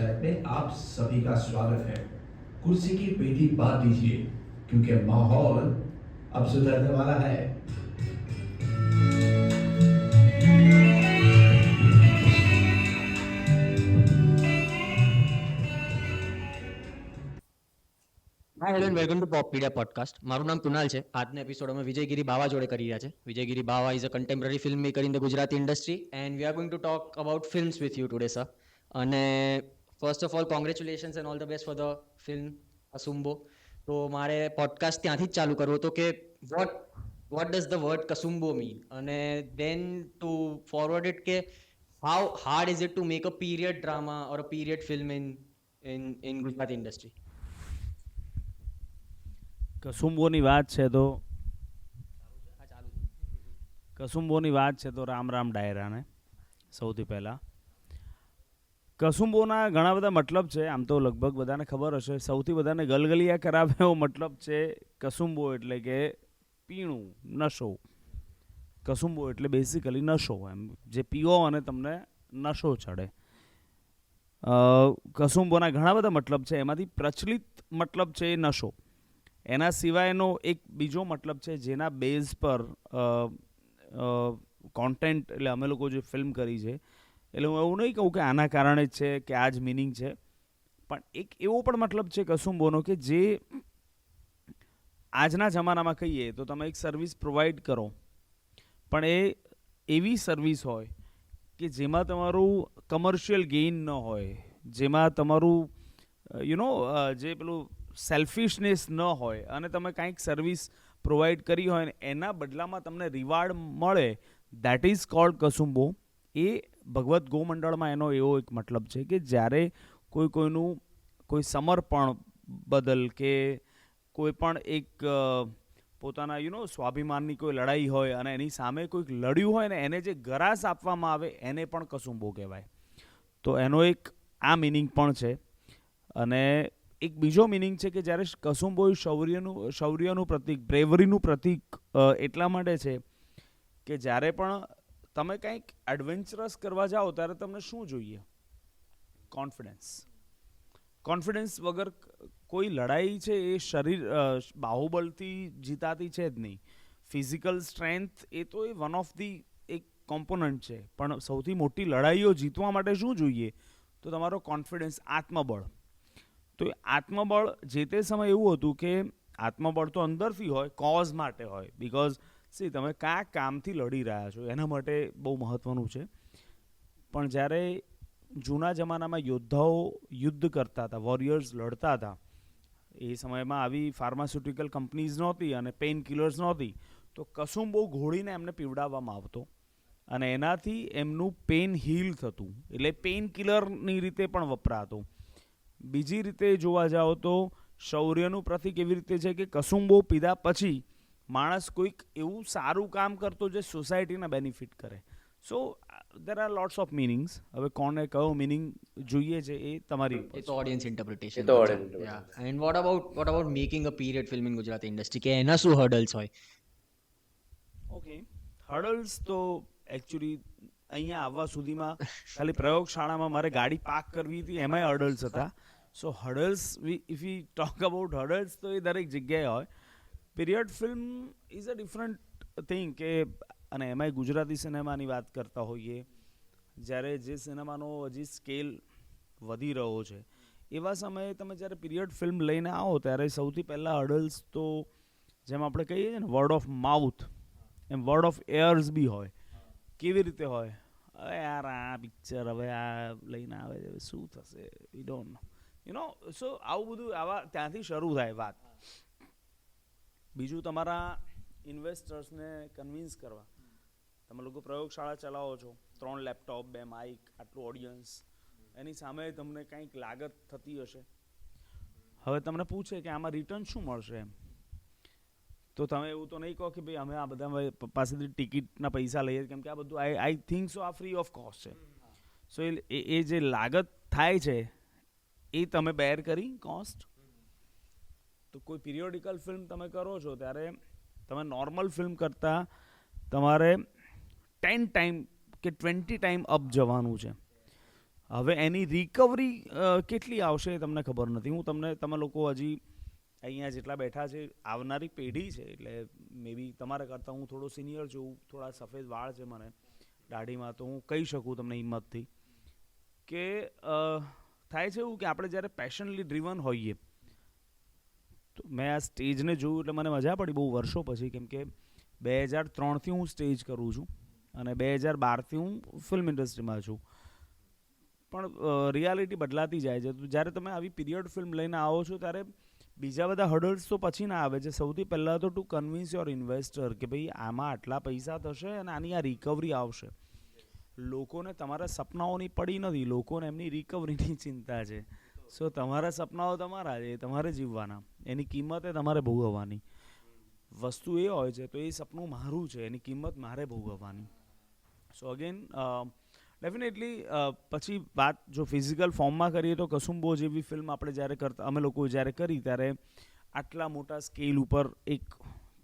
चाय पे आप सभी का स्वागत है। कुर्सी की पेटी बांध दीजिए क्योंकि माहौल अब सुधरने वाला है। Hi hello and welcome to Poppedia podcast. મારું નામ કુનાલ છે. આજના એપિસોડ અમે વિજયગીરી બાવા જોડે કરી રહ્યા છે. Vijaygiri Bava is a contemporary film maker in the Gujarati industry and we are going to talk about films with you today sir. અને first of all congratulations and all the best for the film Kasumbo. તો મારે podcast ત્યાંથી જ ચાલુ કરવો હતો કે what does the word Kasumbo mean, અને દેન ટુ ફોરવર્ડ ઇટ કે how hard is it to make a period drama or a period film in Gujarati industry. કસુંબોની વાત છે તો રામ રામ ડાયરાને સૌથી પહેલાં કસુંબોના ઘણા બધા મતલબ છે. આમ તો લગભગ બધાને ખબર હશે. સૌથી બધાને ગલગલિયા કરાવે એવો મતલબ છે કસુંબો એટલે કે પીણું, નશો. કસુંબો એટલે બેસિકલી નશો, એમ જે પીવો અને તમને નશો ચડે. કસુંબોના ઘણા બધા મતલબ છે. એમાંથી પ્રચલિત મતલબ છે એ નશો. એના સિવાયનો એક બીજો મતલબ છે જેના બેઝ પર કોન્ટેન્ટ, એટલે અમે લોકો જે ફિલ્મ કરી છે, એટલે હું એવું નહીં કહું કે આના કારણે જ છે કે આ જ મિનિંગ છે, પણ એક એવો પણ મતલબ છે કસુંબોનો કે જે આજના જમાનામાં કહીએ તો તમે એક સર્વિસ પ્રોવાઈડ કરો, પણ એ એવી સર્વિસ હોય કે જેમાં તમારું કમર્શિયલ ગેઇન ન હોય, જેમાં તમારું જે પેલું સેલ્ફિશનેસ ન હોય, અને તમે કાંઈક સર્વિસ પ્રોવાઈડ કરી હોય ને એના બદલામાં તમને રિવાર્ડ મળે, દેટ ઇઝ કોલ્ડ કસુંબો. એ ભગવદ્ ગોમંડળમાં એનો એવો એક મતલબ છે કે જ્યારે કોઈનું કોઈ સમર્પણ બદલ કે કોઈ પણ એક પોતાના સ્વાભિમાનની કોઈ લડાઈ હોય અને એની સામે કોઈક લડ્યું હોય ને એને જે ગરાસ આપવામાં આવે એને પણ કસુંબો કહેવાય. તો એનો એક આ મિનિંગ પણ છે. અને એક બીજો મિનિંગ છે કે જ્યારે કસુંબો શૌર્યનું પ્રતીક, બ્રેવરીનું પ્રતીક એટલા માટે છે કે જ્યારે પણ તમે કંઈક એડવેન્ચરસ કરવા જાઓ ત્યારે તમને શું જોઈએ? કોન્ફિડન્સ. કોન્ફિડન્સ વગર કોઈ લડાઈ છે એ શરીર બાહુબલથી જીતાતી છે જ નહીં. ફિઝિકલ સ્ટ્રેન્થ એ તો એ વન ઓફ ધી એક કોમ્પોનન્ટ છે, પણ સૌથી મોટી લડાઈઓ જીતવા માટે શું જોઈએ? તો તમારો કોન્ફિડન્સ, આત્મબળ. તો એ આત્મબળ જે તે સમય એવું હતું કે આત્મબળ તો અંદરથી હોય, કોઝ માટે હોય, બિકોઝ તમે કયા કામથી લડી રહ્યા છો એના માટે બહુ મહત્ત્વનું છે. પણ જ્યારે જૂના જમાનામાં યોદ્ધાઓ યુદ્ધ કરતા હતા, વોરિયર્સ લડતા હતા, એ સમયમાં આવી ફાર્માસ્યુટિકલ કંપનીઝ નહોતી અને પેઇન કિલર્સ નહોતી, તો કસુંબો ઘોળીને એમને પીવડાવવામાં આવતો અને એનાથી એમનું પેઇન હીલ થતું, એટલે પેઇન કિલરની રીતે પણ વપરાતું. બીજી રીતે જોવા જાઓ તો શૌર્યનું પ્રતીક એવી રીતે છે કે કસુંબો પીધા પછી માણસ કોઈક એવું સારું કામ કરતો જે સોસાયટીના બેનિફિટ કરે. So there are lots of meanings. હવે કોને કયો મિનિંગ જોઈએ છે એ તમારી ઉપર, એ તો ઓડિયન્સ ઇન્ટરપ્રિટેશન છે. And what about making a period film in Gujarati industry, કે એના શું હર્ડલ્સ હોય? ઓકે, હર્ડલ્સ તો એકચ્યુઅલી અહીંયા આવવા સુધીમાં ખાલી પ્રયોગશાળામાં મારે ગાડી પાર્ક કરવી હતી એમાંય હર્ડલ્સ હતા. So hurdles, if you talk about hurdles, તો એ દરેક જગ્યાએ હોય. Period film is a different thing કે, અને એમાંય ગુજરાતી સિનેમાની વાત કરતા હોઈએ, જ્યારે જે સિનેમાનો હજી સ્કેલ વધી રહ્યો છે એવા સમયે તમે જ્યારે પીરિયડ ફિલ્મ લઈને આવો ત્યારે સૌથી પહેલાં હર્ડલ્સ તો, જેમ આપણે કહીએ છીએ ને વર્ડ ઓફ માઉથ, એમ વર્ડ ઓફ એર્સ બી હોય. કેવી રીતે હોય? હવે યાર આ પિક્ચર હવે આ લઈને આવે છે, શું થશે, વી ડોન્ટ નો. સો આવું બધું આવા ત્યાંથી શરૂ થાય વાત. બીજું તમારા ઇન્વેસ્ટર્સને કન્વિન્સ કરવા. તમે લોકો પ્રયોગશાળા ચલાવો છો, 3 લેપટોપ, 2 માઇક, આટલું ઓડિયન્સ, એની સામે તમને કંઈક લાગત થતી હશે. હવે તમને પૂછે કે આમાં રિટર્ન શું મળશે એમ, તો તમે એવું તો નહીં કહો કે ભાઈ અમે આ બધા પાસેથી ટિકિટના પૈસા લઈએ, કેમ કે આ બધું આઈ થિંક સો આ ફ્રી ઓફ કોસ્ટ છે. સો એ જે લાગત થાય છે એ તમે બેર કરી કોસ્ટ. તો કોઈ પિરિયોડિકલ ફિલ્મ તમે કરો છો ત્યારે તમે નોર્મલ ફિલ્મ કરતાં તમારે 10 ટાઈમ કે 20 ટાઈમ અપ જવાનું છે. હવે એની રિકવરી કેટલી આવશે એ તમને ખબર નથી. તમે લોકો હજી અહીંયા જેટલા બેઠા છે આવનારી પેઢી છે, એટલે મે બી તમારા કરતાં હું થોડો સિનિયર છું, થોડા સફેદ વાળ છે મને દાઢીમાં, તો હું કહી શકું તમને હિંમતથી કે થાય છે એવું કે આપણે જ્યારે પેશનલી ડ્રીવન હોઈએ, તો મેં આ સ્ટેજને જોયું એટલે મને મજા પડી બહુ વર્ષો પછી, કેમ કે 2003થી હું સ્ટેજ કરું છું અને 2012થી હું ફિલ્મ ઇન્ડસ્ટ્રીમાં છું. પણ રિયાલિટી બદલાતી જાય છે. તો જ્યારે તમે આવી પીરિયડ ફિલ્મ લઈને આવો છો ત્યારે બીજા બધા હર્ડલ્સ તો પછી ના આવે છે. સૌથી પહેલાં તો ટુ કન્વિન્સ યોર ઇન્વેસ્ટર કે ભાઈ આમાં આટલા પૈસા થશે અને આની આ રિકવરી આવશે. લોકોને તમારા સપનાઓની પડી નથી, લોકોને એમની રિકવરીની ચિંતા છે. સો તમારા સપનાઓ તમારા છે, તમારે જીવવાના, એની કિંમત એ તમારે ભોગવવાની. વસ્તુ એ હોય છે તો એ સપનું મારું છે, એની કિંમત મારે ભોગવવાની. સો અગેન ડેફિનેટલી પછી વાત જો ફિઝિકલ ફોર્મમાં કરીએ તો કસુંબો જેવી ફિલ્મ આપણે જ્યારે અમે લોકો જ્યારે કરી ત્યારે આટલા મોટા સ્કેલ ઉપર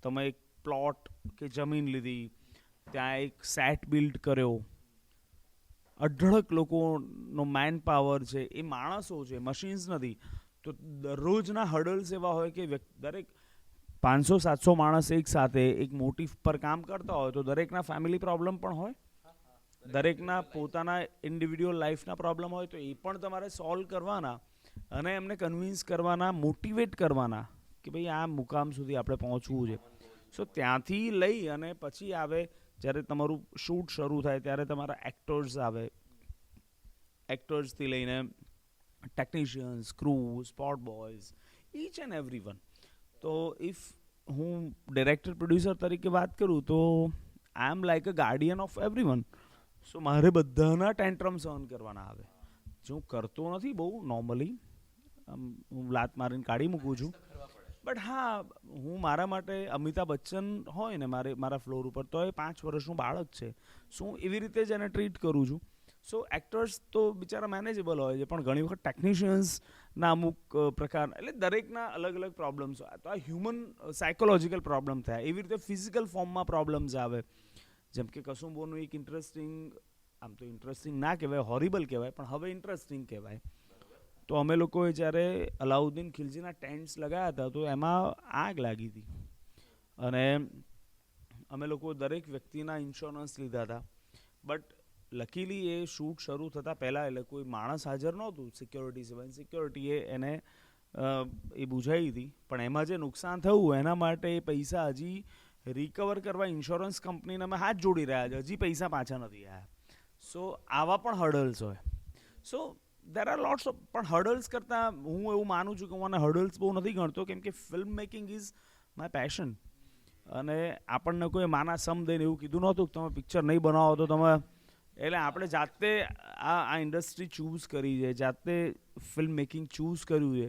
તમે એક પ્લોટ કે જમીન લીધી, ત્યાં એક સેટ બિલ્ડ કર્યો, અઢળક લોકોનો મેન પાવર છે, એ માણસો છે, મશીન્સ નથી. તો દરરોજના હર્ડલ્સ એવા હોય કે દરેક 500-700 માણસ એક સાથે એક મોટિવ પર કામ કરતા હોય તો દરેકના ફેમિલી પ્રોબ્લેમ પણ હોય, દરેકના પોતાના ઇન્ડિવિડ્યુઅલ લાઈફના પ્રોબ્લેમ હોય, તો એ પણ તમારે સોલ્વ કરવાના અને એમને કન્વિન્સ કરવાના, મોટિવેટ કરવાના કે ભાઈ આ મુકામ સુધી આપણે પહોંચવું છે. સો ત્યાંથી લઈ અને પછી આવે જ્યારે તમારું શૂટ શરૂ થાય ત્યારે તમારા એક્ટર્સ આવે, એક્ટર્સથી લઈને technicians, crew, spot boys, each and every one. તો ઇફ હું ડિરેક્ટર પ્રોડ્યુસર તરીકે વાત કરું તો I am like a guardian of every one. So મારે બધાના ટેન્ટ્રમ સહન કરવાના આવે, જે હું કરતો નથી બહુ નોર્મલી, હું લાત મારીને કાઢી મૂકું છું. બટ હા, હું મારા માટે અમિતાભ બચ્ચન હોય ને મારા ફ્લોર ઉપર, તો એ 5 વર્ષનું બાળક છે. સો હું એવી રીતે જ એને ટ્રીટ કરું છું. સો એક્ટર્સ તો બિચારા મેનેજેબલ હોય છે, પણ ઘણી વખત ટેકનિશિયન્સના અમુક પ્રકાર, એટલે દરેકના અલગ અલગ પ્રોબ્લેમ્સ હોય. તો આ હ્યુમન સાયકોલોજીકલ પ્રોબ્લેમ થાય, એવી રીતે ફિઝિકલ ફોર્મમાં પ્રોબ્લેમ્સ આવે. જેમ કે કસુંબોનું એક ઇન્ટરેસ્ટિંગ, આમ તો ઇન્ટરેસ્ટિંગ ના કહેવાય, હોરિબલ કહેવાય, પણ હવે ઇન્ટરેસ્ટિંગ કહેવાય. તો અમે લોકોએ જ્યારે અલાઉદ્દીન ખિલજીના ટેન્ટ્સ લગાવ્યા હતા તો એમાં આગ લાગી હતી અને અમે લોકો દરેક વ્યક્તિના ઇન્સ્યોરન્સ લીધા હતા. બટ લકીલી એ શૂટ શરૂ થતાં પહેલાં એટલે કોઈ માણસ હાજર નહોતું સિક્યોરિટી સિવાય. સિક્યોરિટીએ એને એ બુઝાવી હતી, પણ એમાં જે નુકસાન થયું એના માટે એ પૈસા હજી રિકવર કરવા ઇન્સ્યોરન્સ કંપનીને અમે હાથ જોડી રહ્યા છે, હજી પૈસા પાછા નથી આવ્યા. સો આવા પણ હર્ડલ્સ હોય. સો દેર આર લોટ્સ ઓફ, પણ હર્ડલ્સ કરતાં હું એવું માનું છું કે હું આને હર્ડલ્સ બહુ નથી ગણતો, કેમ કે film making is my passion. અને આપણને કોઈ માના સમ દઈને એવું કીધું નહોતું કે તમે પિક્ચર નહીં બનાવો તો તમે, એટલે આપણે જાતે આ ઇન્ડસ્ટ્રી ચૂઝ કરી છે, જાતે ફિલ્મ મેકિંગ ચૂઝ કર્યું છે.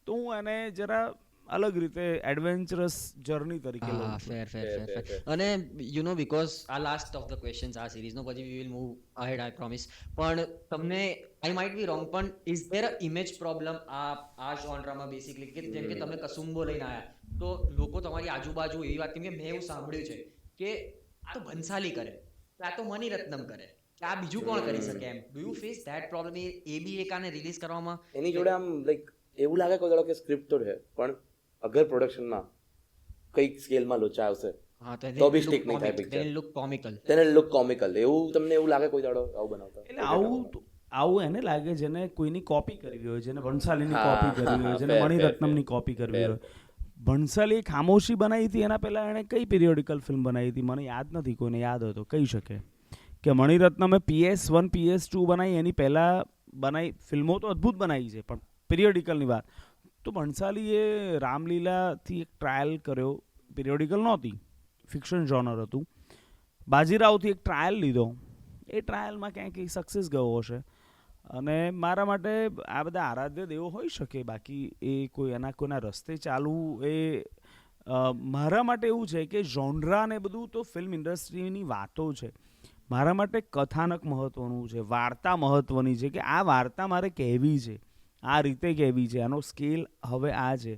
તો હું એને જરા અલગ રીતે એડવેન્ચરસ જર્ની તરીકે લઉં છું. ફેર. અને યુ નો બીકોઝ આ લાસ્ટ ઓફ ધ ક્વેશ્ચન્સ આ સિરીઝનો, પછી we will move ahead, I promise. પણ તમને, આઈ માઇટ બી રોંગ, પણ is there a image problem આ જોનરામાં બેસિકલી, કે જેમ કે તમે કસુંબો લઈને આવ્યા તો લોકો તમારી આજુબાજુ એવી વાત, કેમ કે મેં એવું સાંભળ્યું છે કે આ તો ભંસાલી કરે, આ તો મણિરત્નમ કરે, આ બીજું કોણ કરી શકે એમ. Do you face that problem? એ બી એક આને રિલીઝ કરવામાં એની જોડે આમ લાઈક એવું લાગે કોઈ દાડો કે સ્ક્રિપ્ટ તો છે, પણ અગર પ્રોડક્શનમાં કઈક સ્કેલમાં લોચા આવશે તો બી સ્ટીક નહીં થાય પિક્ચર. તેને લુક કોમિકલ એવું તમને એવું લાગે કોઈ દાડો આવું બનાવતા? એટલે આવું એને લાગે જેને કોઈની કોપી કરવી હોય, જેને ભણસાલીની કોપી કરવી હોય, જેને મણિરત્નમની કોપી કરવી હોય. ભણસાલી ખામોશી બનાવી હતી, એના પહેલાં એણે કઈ પિરિયોડિકલ ફિલ્મ બનાવી હતી મને યાદ નથી, કોઈને યાદ હોય તો કહી શકે. કે મણિરત્નમે PS1 PS2 બનાવી, એની પહેલાં બનાવી ફિલ્મો તો અદ્ભુત બનાવી છે, પણ પિરિયોડિકલની વાત તો ભણસાલીએ રામલીલાથી એક ટ્રાયલ કર્યો, પિરિયોડિકલ નહોતી, ફિક્શન જોનર હતું. બાજીરાવથી એક ટ્રાયલ લીધો, એ ટ્રાયલમાં ક્યાંક સક્સેસ ગયો હશે. અને મારા માટે આ બધા આરાધ્ય દેવો હોઈ શકે, બાકી એ કોઈના રસ્તે ચાલવું એ મારા માટે એવું છે કે જોનરા ને બધું તો ફિલ્મ ઇન્ડસ્ટ્રીની વાતો છે. મારા માટે કથાનક મહત્ત્વનું છે, વાર્તા મહત્ત્વની છે, કે આ વાર્તા મારે કહેવી છે, આ રીતે કહેવી છે, આનો સ્કેલ હવે આ છે.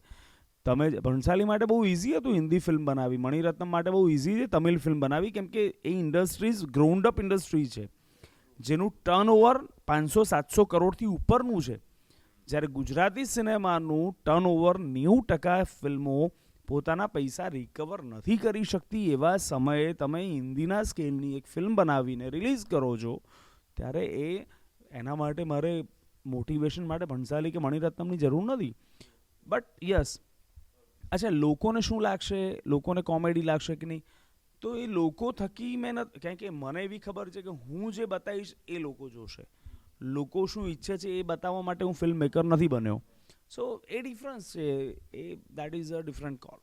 તમે ભણસાલી માટે બહુ ઇઝી હતું હિન્દી ફિલ્મ બનાવી, મણિરત્નમ માટે બહુ ઇઝી છે તમિલ ફિલ્મ બનાવી, કેમ કે એ ઇન્ડસ્ટ્રીઝ ગ્રાઉન્ડ અપ ઇન્ડસ્ટ્રી છે. જેનું ટર્નઓવર 500-700 કરોડથી ઉપરનું છે. જ્યારે ગુજરાતી સિનેમાનું ટર્નઓવર 90% ફિલ્મો પોતાના પૈસા રિકવર નથી કરી શકતી, એવા સમયે તમે હિન્દીના સ્કેલની એક ફિલ્મ બનાવીને રિલીઝ કરો છો, ત્યારે એના માટે મારે મોટિવેશન માટે ભણસાલી કે મણિરત્નમની જરૂર નથી. બટ યસ, અચ્છા લોકોને શું લાગશે, લોકોને કોમેડી લાગશે કે નહીં, તો એ લોકો થકી મેં કારણ કે મને એવી ખબર છે કે હું જે બતાવીશ એ લોકો જોશે. લોકો શું ઈચ્છે છે એ બતાવવા માટે હું ફિલ્મ મેકર નથી બન્યો. સો એ ડિફરન્સ છે, એ that is a different call.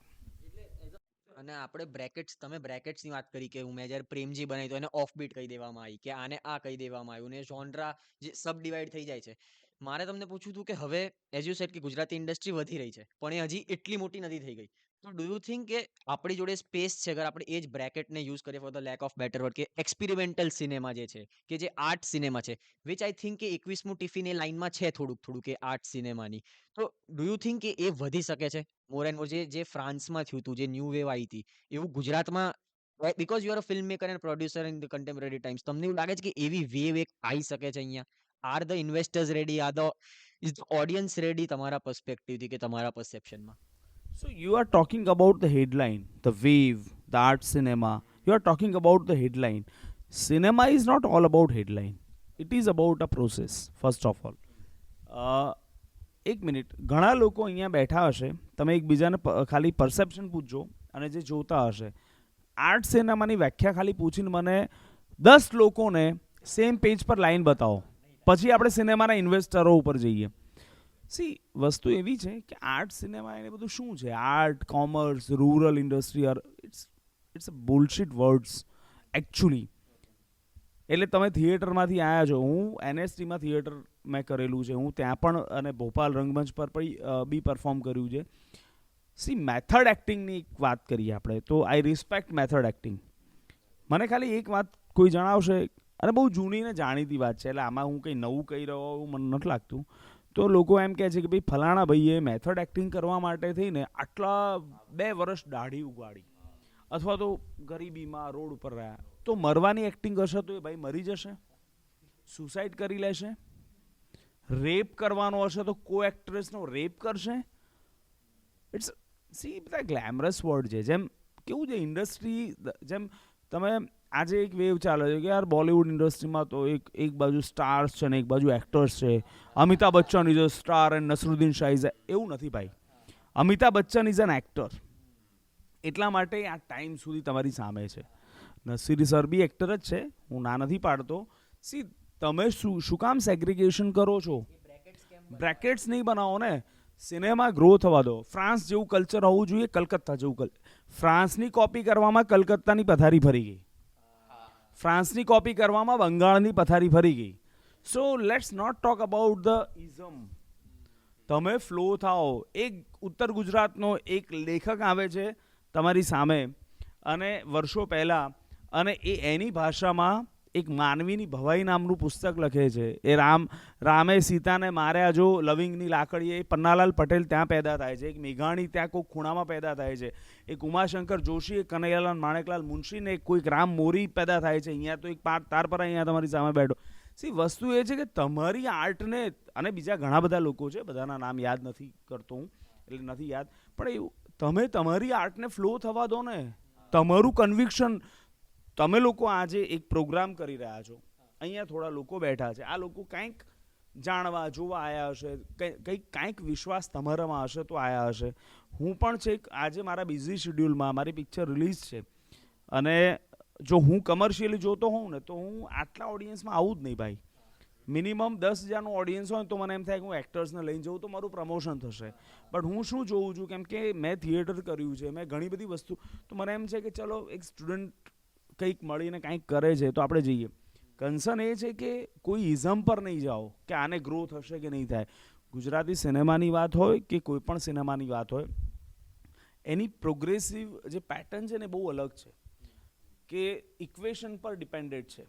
અને આપણે તમે બ્રેકેટ્સની વાત કરી કે મેં જ્યારે પ્રેમજી બનાવી તો એને ઓફ બીટ કહી દેવામાં આવી, કે આને આ કહી દેવામાં આવ્યું, ને જોનરા જે સબ ડિવાઈડ થઈ જાય છે. મારે તમને પૂછવું હતું કે હવે એઝ યુ સેડ કે ગુજરાતી ઇન્ડસ્ટ્રી વધી રહી છે, પણ એ હજી એટલી મોટી નથી થઈ ગઈ. તો ડુ યુ થિંક કે આપણી જોડે સ્પેસ છે, અગર આપણે એ જ બ્રેકેટને યુઝ કરીએ for the lack of better word, કે એક્સપેરિમેન્ટલ સિનેમા જે છે, કે જે આર્ટ સિનેમા છે, વિચ આઈ થિંક કે 21મું ટિફિન એ લાઇનમાં છે થોડુંક કે આર્ટ સિનેમાની. તો ડુ યુ થિંક કે એ વધી શકે છે મોર એન્ડ મોર? જે ફ્રાન્સમાં થયું હતું, જે ન્યૂ વેવ આવી હતી, એવું ગુજરાતમાં, because you are a film maker and producer in the contemporary times, તમને એવું લાગે છે કે એવી વેવ એક આવી શકે છે અહીંયા? Are the investors ready? Is the audience ready તમારા પર્સપેક્ટિવથી કે તમારા પરસેપ્શનમાં? So you are talking about the headline, the wave, the art cinema. You are talking about the headline. Cinema is not all about headline. It is about a process, first of all. એક minute, ઘણા લોકો અહીંયા બેઠા હશે, તમે એકબીજાને ખાલી perception પૂછજો, અને જે જોતા હશે, આર્ટ સિનેમાની વ્યાખ્યા ખાલી પૂછીને મને 10 લોકોને સેમ પેજ પર લાઈન બતાવો, પછી આપણે સિનેમાના ઇન્વેસ્ટરો ઉપર જઈએ. સી, વસ્તુ એવી છે કે આર્ટ સિનેમા એને બધું શું છે, art, commerce, rural industry, it's a bullshit words actually. એટલે તમે થિયેટરમાંથી આવ્યા છો, હું એનએસટીમાં થિયેટર મેં કરેલું છે, હું ત્યાં પણ અને ભોપાલ રંગમંચ પર બી પરફોર્મ કર્યું છે. સી, મેથડ એક્ટિંગની એક વાત કરીએ આપણે, તો આઈ રિસ્પેક્ટ મેથડ એક્ટિંગ. મને ખાલી એક વાત કોઈ જણાવશે, અને બહુ જૂની ને જાણીતી વાત છે, એટલે આમાં હું કંઈ નવું કહી રહ્યો એવું મને નથી લાગતું. તો લોકો એમ કહે છે કે ભાઈ ફલાણા ભાઈએ મેથડ એક્ટિંગ કરવા માટે થઈને આટલા 2 વર્ષ દાઢી ઉગાડી, અથવા તો ગરીબીમાં રોડ ઉપર રહ્યા, તો મરવાની એક્ટિંગ હશે તો એ ભાઈ મરી જશે, સુસાઇડ કરી લેશે. રેપ કરવાનો હશે તો કો એક્ટ્રેસનો રેપ કરશે. ઇટ્સ બધા ગ્લેમરસ વર્ડ છે. જેમ કેવું છે ઇન્ડસ્ટ્રી, જેમ તમે આજે એક વેવ ચાલે છે કે યાર બોલિવૂડ ઇન્ડસ્ટ્રીમાં તો એક બાજુ સ્ટાર્સ છે ને એક બાજુ એક્ટર્સ છે. Amitabh Bachchan is a star and Nasruddin Shah is એવું નથી ભાઈ. Amitabh Bachchan is an actor, એટલા માટે આ ટાઈમ સુધી તમારી સામે છે. નસીર સર બી એક્ટર જ છે, હું ના નથી પાડતો. સી, તમે શું કામ સેગ્રિગેશન કરો છો? બ્રેકેટ્સ નહીં બનાવો ને, સિનેમા ગ્રો થવા દો. ફ્રાન્સ જેવું કલ્ચર હોવું જોઈએ, કલકત્તા જેવું ફ્રાન્સની કોપી કરવામાં કલકત્તાની પથારી ફરી ગઈ, ફ્રાન્સની કોપી કરવામાં બંગાળની પથારી ફરી ગઈ. So let's not talk about the ism. તમે ફ્લો થાઓ. એક ઉત્તર ગુજરાતનો એક લેખક આવે છે તમારી સામે, અને વર્ષો પહેલાં, અને એની ભાષામાં એક માનવીની ભવાઈ નામનું પુસ્તક લખે છે. એ રામે સીતાને માર્યા જો લવિંગની લાકડીએ, પન્નાલાલ પટેલ ત્યાં પેદા થાય છે. એક મેઘાણી ત્યાં કોઈક ખૂણામાં પેદા થાય છે. એક ઉમાશંકર જોશી, એક કનૈયાલાલ માણેકલાલ મુનશીને, કોઈક રામ મોરી પેદા થાય છે. અહીંયા તો એક તાર પર અહીંયા તમારી સામે બેઠો. સી, વસ્તુ એ છે કે તમારી આર્ટને, અને બીજા ઘણા બધા લોકો છે, બધાના નામ યાદ નથી કરતો હું, એટલે નથી યાદ, પણ એવું તમે તમારી આર્ટને ફ્લો થવા દો ને. તમારું કન્વિક્શન, તમે લોકો આજે એક પ્રોગ્રામ કરી રહ્યા છો, અહીંયા થોડા લોકો બેઠા છે, આ લોકો કંઈક જાણવા જોવા આવ્યા હશે, કંઈક વિશ્વાસ તમારામાં હશે તો આવ્યા હશે. હું પણ છે આજે મારા બિઝી શેડ્યુલમાં મારી પિક્ચર રિલીઝ છે, અને જો હું કમર્શિયલી જોતો હોઉં ને તો હું આટલા ઓડિયન્સમાં આવું જ નહીં ભાઈ. મિનિમમ 10,000નું ઓડિયન્સ હોય તો મને એમ થાય કે હું એક્ટર્સને લઈને જઉં તો મારું પ્રમોશન થશે. બટ હું શું જોઉં છું, કેમ કે મેં થિયેટર કર્યું છે, મેં ઘણી બધી વસ્તુ, તો મને એમ છે કે ચલો એક સ્ટુડન્ટ કંઈક મળીને કંઈક કરે છે તો આપણે જઈએ. કન્સર્ન એ છે કે કોઈ ઇઝમ પર નહીં જાઓ કે આને ગ્રો થશે કે નહીં થાય. ગુજરાતી સિનેમાની વાત હોય કે કોઈ પણ સિનેમાની વાત હોય, એની પ્રોગ્રેસિવ જે પેટર્ન છે ને બહુ અલગ છે, કે ઇક્વેશન પર ડિપેન્ડેડ છે.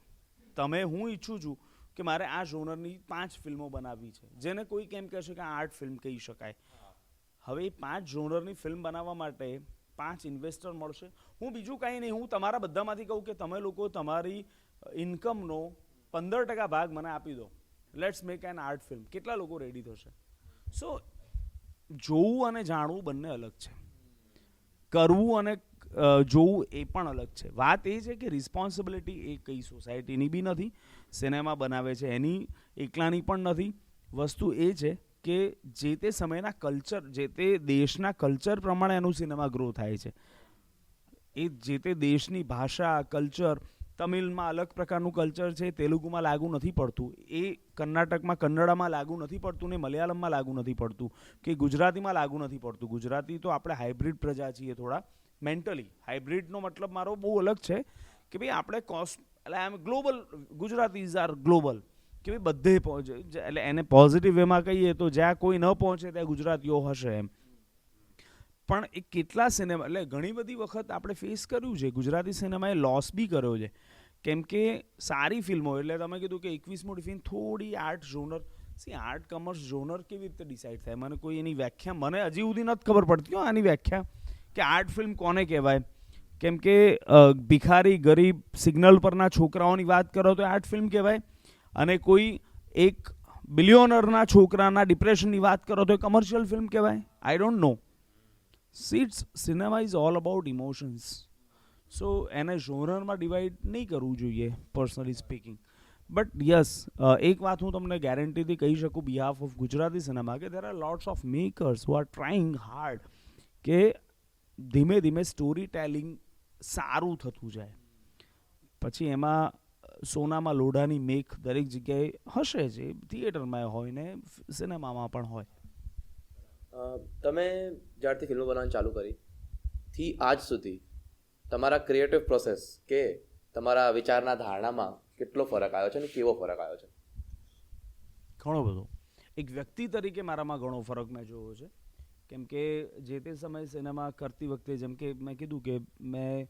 હું ઈચ્છું છું કે મારે આ ઝોનરની 5 ફિલ્મો બનાવવી છે, જેને કોઈ કેમ કહેશે કે આ આર્ટ ફિલ્મ કહી શકાય. હવે એ 5 ઝોનરની ફિલ્મ બનાવવા માટે 5 ઇન્વેસ્ટર મળશે. હું બીજું કાંઈ નહીં, હું તમારા બધામાંથી કહું કે તમે લોકો તમારી ઇન્કમનો 15% ભાગ મને આપી દો, let's make N art film, કેટલા લોકો રેડી થશે? સો જોવું અને જાણવું બંને અલગ છે, કરવું અને જોવું એ પણ અલગ છે. વાત એ છે કે રિસ્પોન્સિબિલિટી એ કઈ સોસાયટીની બી નથી, સિનેમા બનાવે છે એની એકલાની પણ નથી. વસ્તુ એ છે કે જે તે સમયના કલ્ચર, જે તે દેશના કલ્ચર પ્રમાણે એનું સિનેમા ગ્રો થાય છે. એ જે તે દેશની ભાષા, કલ્ચર, તમિલમાં અલગ પ્રકારનું કલ્ચર છે, તેલુગુમાં લાગુ નથી પડતું, એ કર્ણાટકમાં કન્નડામાં લાગુ નથી પડતું, ને મલયાલમમાં લાગુ નથી પડતું, કે ગુજરાતીમાં લાગુ નથી પડતું. ગુજરાતી તો આપણે હાઇબ્રિડ પ્રજા છીએ, થોડા મેન્ટલી હાઇબ્રિડનો મતલબ મારો બહુ અલગ છે કે ભાઈ આપણે એટલે આઈ એમ ગ્લોબલ, ગુજરાતીઝ આર ગ્લોબલ, કે ભાઈ બધે પહોંચે, એટલે એને પોઝિટિવ વેમાં કહીએ તો જ્યાં કોઈ ન પહોંચે ત્યાં ગુજરાતીઓ હશે એમ. પણ એ કેટલા સિનેમા, એટલે ઘણી બધી વખત આપણે ફેસ કર્યું છે, ગુજરાતી સિનેમાએ લોસ બી કર્યો છે, કેમ કે સારી ફિલ્મો, એટલે તમે કીધું કે 21મું ડિફિન થોડી આર્ટ ઝોનર, આર્ટ કમર્સ ઝોનર કેવી રીતે ડિસાઇડ થાય? મને કોઈ એની વ્યાખ્યા, મને હજી સુધી નથી ખબર પડતી આની વ્યાખ્યા કે આર્ટ ફિલ્મ કોને કહેવાય. કેમ કે ભિખારી, ગરીબ, સિગ્નલ પરના છોકરાઓની વાત કરો તો આર્ટ ફિલ્મ કહેવાય, અને કોઈ એક બિલિયોનરના છોકરાના ડિપ્રેશનની વાત કરો તો કમર્શિયલ ફિલ્મ કહેવાય. I don't know. Cinema is all about emotions. So એને ઝોનરમાં ડિવાઈડ નહીં કરવું જોઈએ, પર્સનલી સ્પીકિંગ. બટ યસ, એક વાત હું તમને ગેરંટીથી કહી શકું બિહાફ ઓફ ગુજરાતી સિનેમા, કે દેર are lots of makers who are trying hard કે ધીમે ધીમે સ્ટોરી ટેલિંગ સારું થતું જાય. પછી એમાં સોનામાં લોઢાની મેખ દરેક જગ્યાએ હશે જ, થિયેટરમાં હોય ને સિનેમામાં પણ હોય. તમે જ્યારથી ફિલ્મો બનાવવાનું ચાલુ કરી થી આજ સુધી તમારા ક્રિએટિવ પ્રોસેસ કે તમારા વિચારના ધારણામાં કેટલો ફરક આવ્યો છે અને કેવો ફરક આવ્યો છે? ઘણો બધો. એક વ્યક્તિ તરીકે મારામાં ઘણો ફરક મેં જોયો છે, કેમ કે જે તે સમયે સિનેમા કરતી વખતે, જેમ કે મેં કીધું કે મેં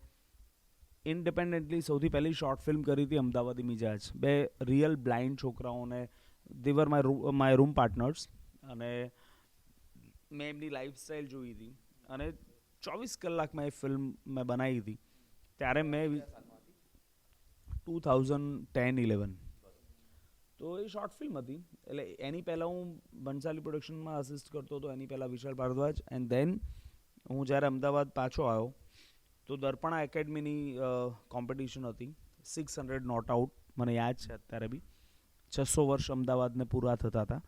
ઇન્ડિપેન્ડન્ટલી સૌથી પહેલી શોર્ટ ફિલ્મ કરી હતી અમદાવાદી મિજાજ. 2 રિયલ બ્લાઇન્ડ છોકરાઓને, દેવર માય રૂમ પાર્ટનર્સ, અને મેં એમની લાઈફસ્ટાઈલ જોઈ હતી, અને 24 કલાકમાં એ ફિલ્મ મેં બનાવી હતી. ત્યારે મેં 2010-11 તો એ શોર્ટ ફિલ્મ હતી. એટલે એની પહેલાં હું બંસાલી પ્રોડક્શનમાં અસિસ્ટ કરતો હતો, એની પહેલાં વિશાલ ભારદ્વાજ. એન્ડ દેન હું જ્યારે અમદાવાદ પાછો આવ્યો તો દર્પણા એકેડમીની કોમ્પિટિશન હતી, 600 નોટ આઉટ, મને યાદ છે અત્યારે બી. 600 વર્ષ અમદાવાદને પૂરા થતા હતા,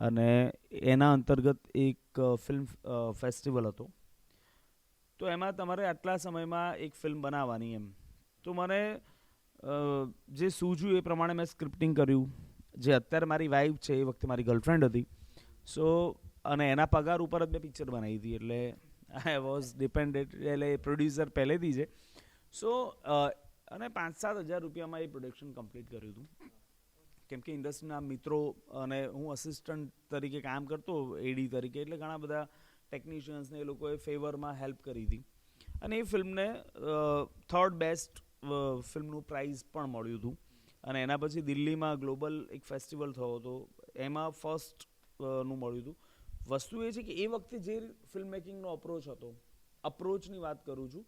અને એના અંતર્ગત એક ફિલ્મ ફેસ્ટિવલ હતો. તો એમાં તમારે આટલા સમયમાં એક ફિલ્મ બનાવવાની એમ. તો મને જે સૂઝ્યું એ પ્રમાણે મેં સ્ક્રિપ્ટિંગ કર્યું. જે અત્યારે મારી વાઈફ છે, એ વખતે મારી ગર્લફ્રેન્ડ હતી. સો અને એના પગાર ઉપર જ મેં પિક્ચર બનાવી હતી, એટલે આઈ વોઝ ડિપેન્ડેન્ટ, એટલે પ્રોડ્યુસર પહેલેથી છે. સો અને 5-7 હજાર રૂપિયામાં એ પ્રોડક્શન કમ્પ્લીટ કર્યું હતું. કેમ કે ઇન્ડસ્ટ્રીના મિત્રો, અને હું અસિસ્ટન્ટ તરીકે કામ કરતો, એડી તરીકે, એટલે ઘણા બધા ટેકનિશિયન્સને એ લોકોએ ફેવરમાં હેલ્પ કરી હતી. અને એ ફિલ્મને 3rd બેસ્ટ ફિલ્મનું પ્રાઇઝ પણ મળ્યું હતું. અને એના પછી દિલ્હીમાં ગ્લોબલ એક ફેસ્ટિવલ થયો હતો, એમાં ફર્સ્ટનું મળ્યું હતું. વસ્તુ એ છે કે એ વખતે જે ફિલ્મ મેકિંગનો અપ્રોચ હતો, અપ્રોચની વાત કરું છું,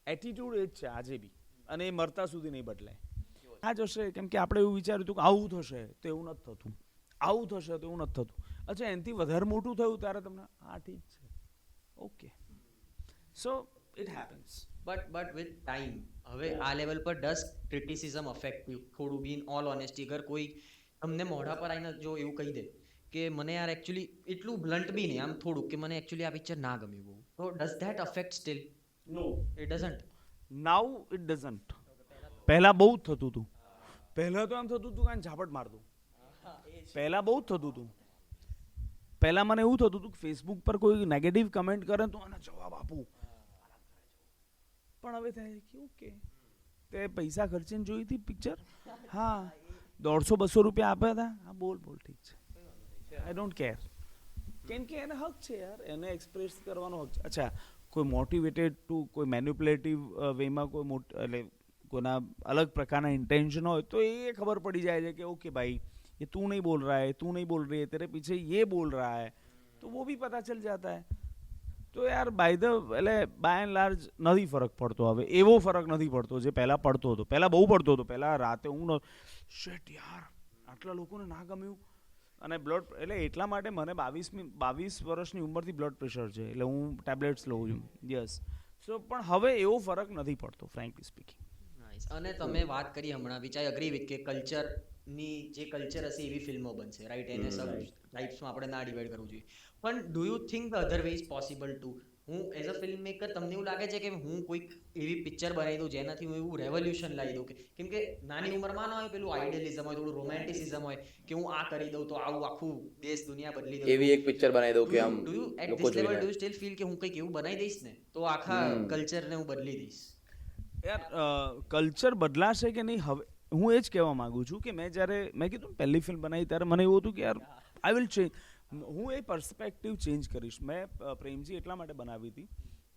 એટીટ્યૂડ એ જ છે આજે બી, અને એ મરતા સુધી નહીં બદલાય. આ જ હશે, કેમ કે આપણે એવું વિચાર્યું હતું કે આવું થશે તો એવું નથી થતું, આવું થશે તો એવું નથી થતું. અચ્છા, એનાથી વધારે મોટું થયું ત્યારે તમને હા ઠીક છે, okay, so it happens. But with time હવે આ લેવલ પર ડઝ ક્રિટિસિઝમ અફેક્ટ યુ? થોડું બી ઇન ઓલ ઓનેસ્ટી, અગર કોઈ તમને મોઢા પર આવીને જો એવું કહી દે કે મને યાર એકચ્યુઅલી એટલું બ્લન્ટ બી નહીં, આમ થોડું કે મને એકચ્યુઅલી આ પિક્ચર ના ગમ્યું બહુ, તો does that affect still? No, it doesn't. Now it doesn't. પહેલાં બહુ જ થતું હતું. પહેલાં તો એમ થતું હતું કે ઝાપટ મારતું. પહેલાં બહુ જ થતું હતું. પહેલાં મને એવું થતું હતું કે ફેસબુક પર કોઈ નેગેટિવ કમેન્ટ કરે તો એને જવાબ આપું. પણ હવે થાય કે ઓકે, તે પૈસા ખર્ચીને જોઈ હતી પિક્ચર, હા 150-200 રૂપિયા આપ્યા હતા, હા બોલ ઠીક છે, આઈ ડોન્ટ કેર. કેમ કે એને હક છે યાર, એને એક્સપ્રેસ કરવાનો હક છે. અચ્છા, કોઈ મોટિવેટેડ ટુ કોઈ મેન્યુપ્યુલેટિવ વેમાં કોઈ એટલે કોઈના અલગ પ્રકારના ઇન્ટેન્શન હોય તો એ ખબર પડી જાય છે કે ઓકે ભાઈ, ये तू नहीं बोल रहा है, तू नहीं बोल रही है, तेरे पीछे ये बोल रहा है, तो वो भी पता चल जाता है. તો યાર બાય એન્ડ લાર્જ નથી ફરક પડતો હવે, એવો ફરક નથી પડતો જે પહેલાં પડતો હતો. પહેલાં બહુ પડતો હતો. પહેલાં રાતે હું શેટ યાર આટલા લોકોને ના ગમ્યું. અને બ્લડ એટલે એટલા માટે મને 22 વર્ષની ઉંમરથી બ્લડ પ્રેશર છે, એટલે હું ટેબ્લેટ્સ લઉં છું. યસ. સો પણ હવે એવો ફરક નથી પડતો ફ્રેન્કલી સ્પીકિંગ. અને તમે વાત કરી હમણાં, વિચ આઈ અગ્રી વિથ, કે કલ્ચરની જે કલ્ચર હશે એવી ફિલ્મો બનશે, રાઈટ? એને સબ ટાઈપ્સમાં આપણે ના ડિવાઈડ કરવું જોઈએ. પણ do you think the other way is possible to? હું એઝ અ ફિલ્મ મેકર, તમને એવું લાગે છે કે હું કોઈક એવી પિક્ચર બનાવી દઉં જેનાથી હું એવું રેવોલ્યુશન લાવી દઉં, કેમ કે નાની ઉંમરમાં ના હોય પેલું આઈડિયલિઝમ હોય, થોડું રોમેન્ટિસિઝમ હોય કે હું આ કરી દઉં તો આવું આખું દેશ દુનિયા બદલી દઉં, એવી એક પિક્ચર બનાવી દઉં કે આમ do you at this level do you still feel કે હું કંઈક એવું બનાવી દઈશ ને તો આખા કલ્ચરને હું બદલી દઈશ? યાર કલ્ચર બદલાશે કે નહીં, હવે હું એ જ કહેવા માગું છું કે મેં કીધું પહેલી ફિલ્મ બનાવી ત્યારે મને એવું હતું કે યાર આઈ વિલ ચેન્જ, હું એ પર્સપેક્ટિવ ચેન્જ કરીશ. મેં પ્રેમજી એટલા માટે બનાવી હતી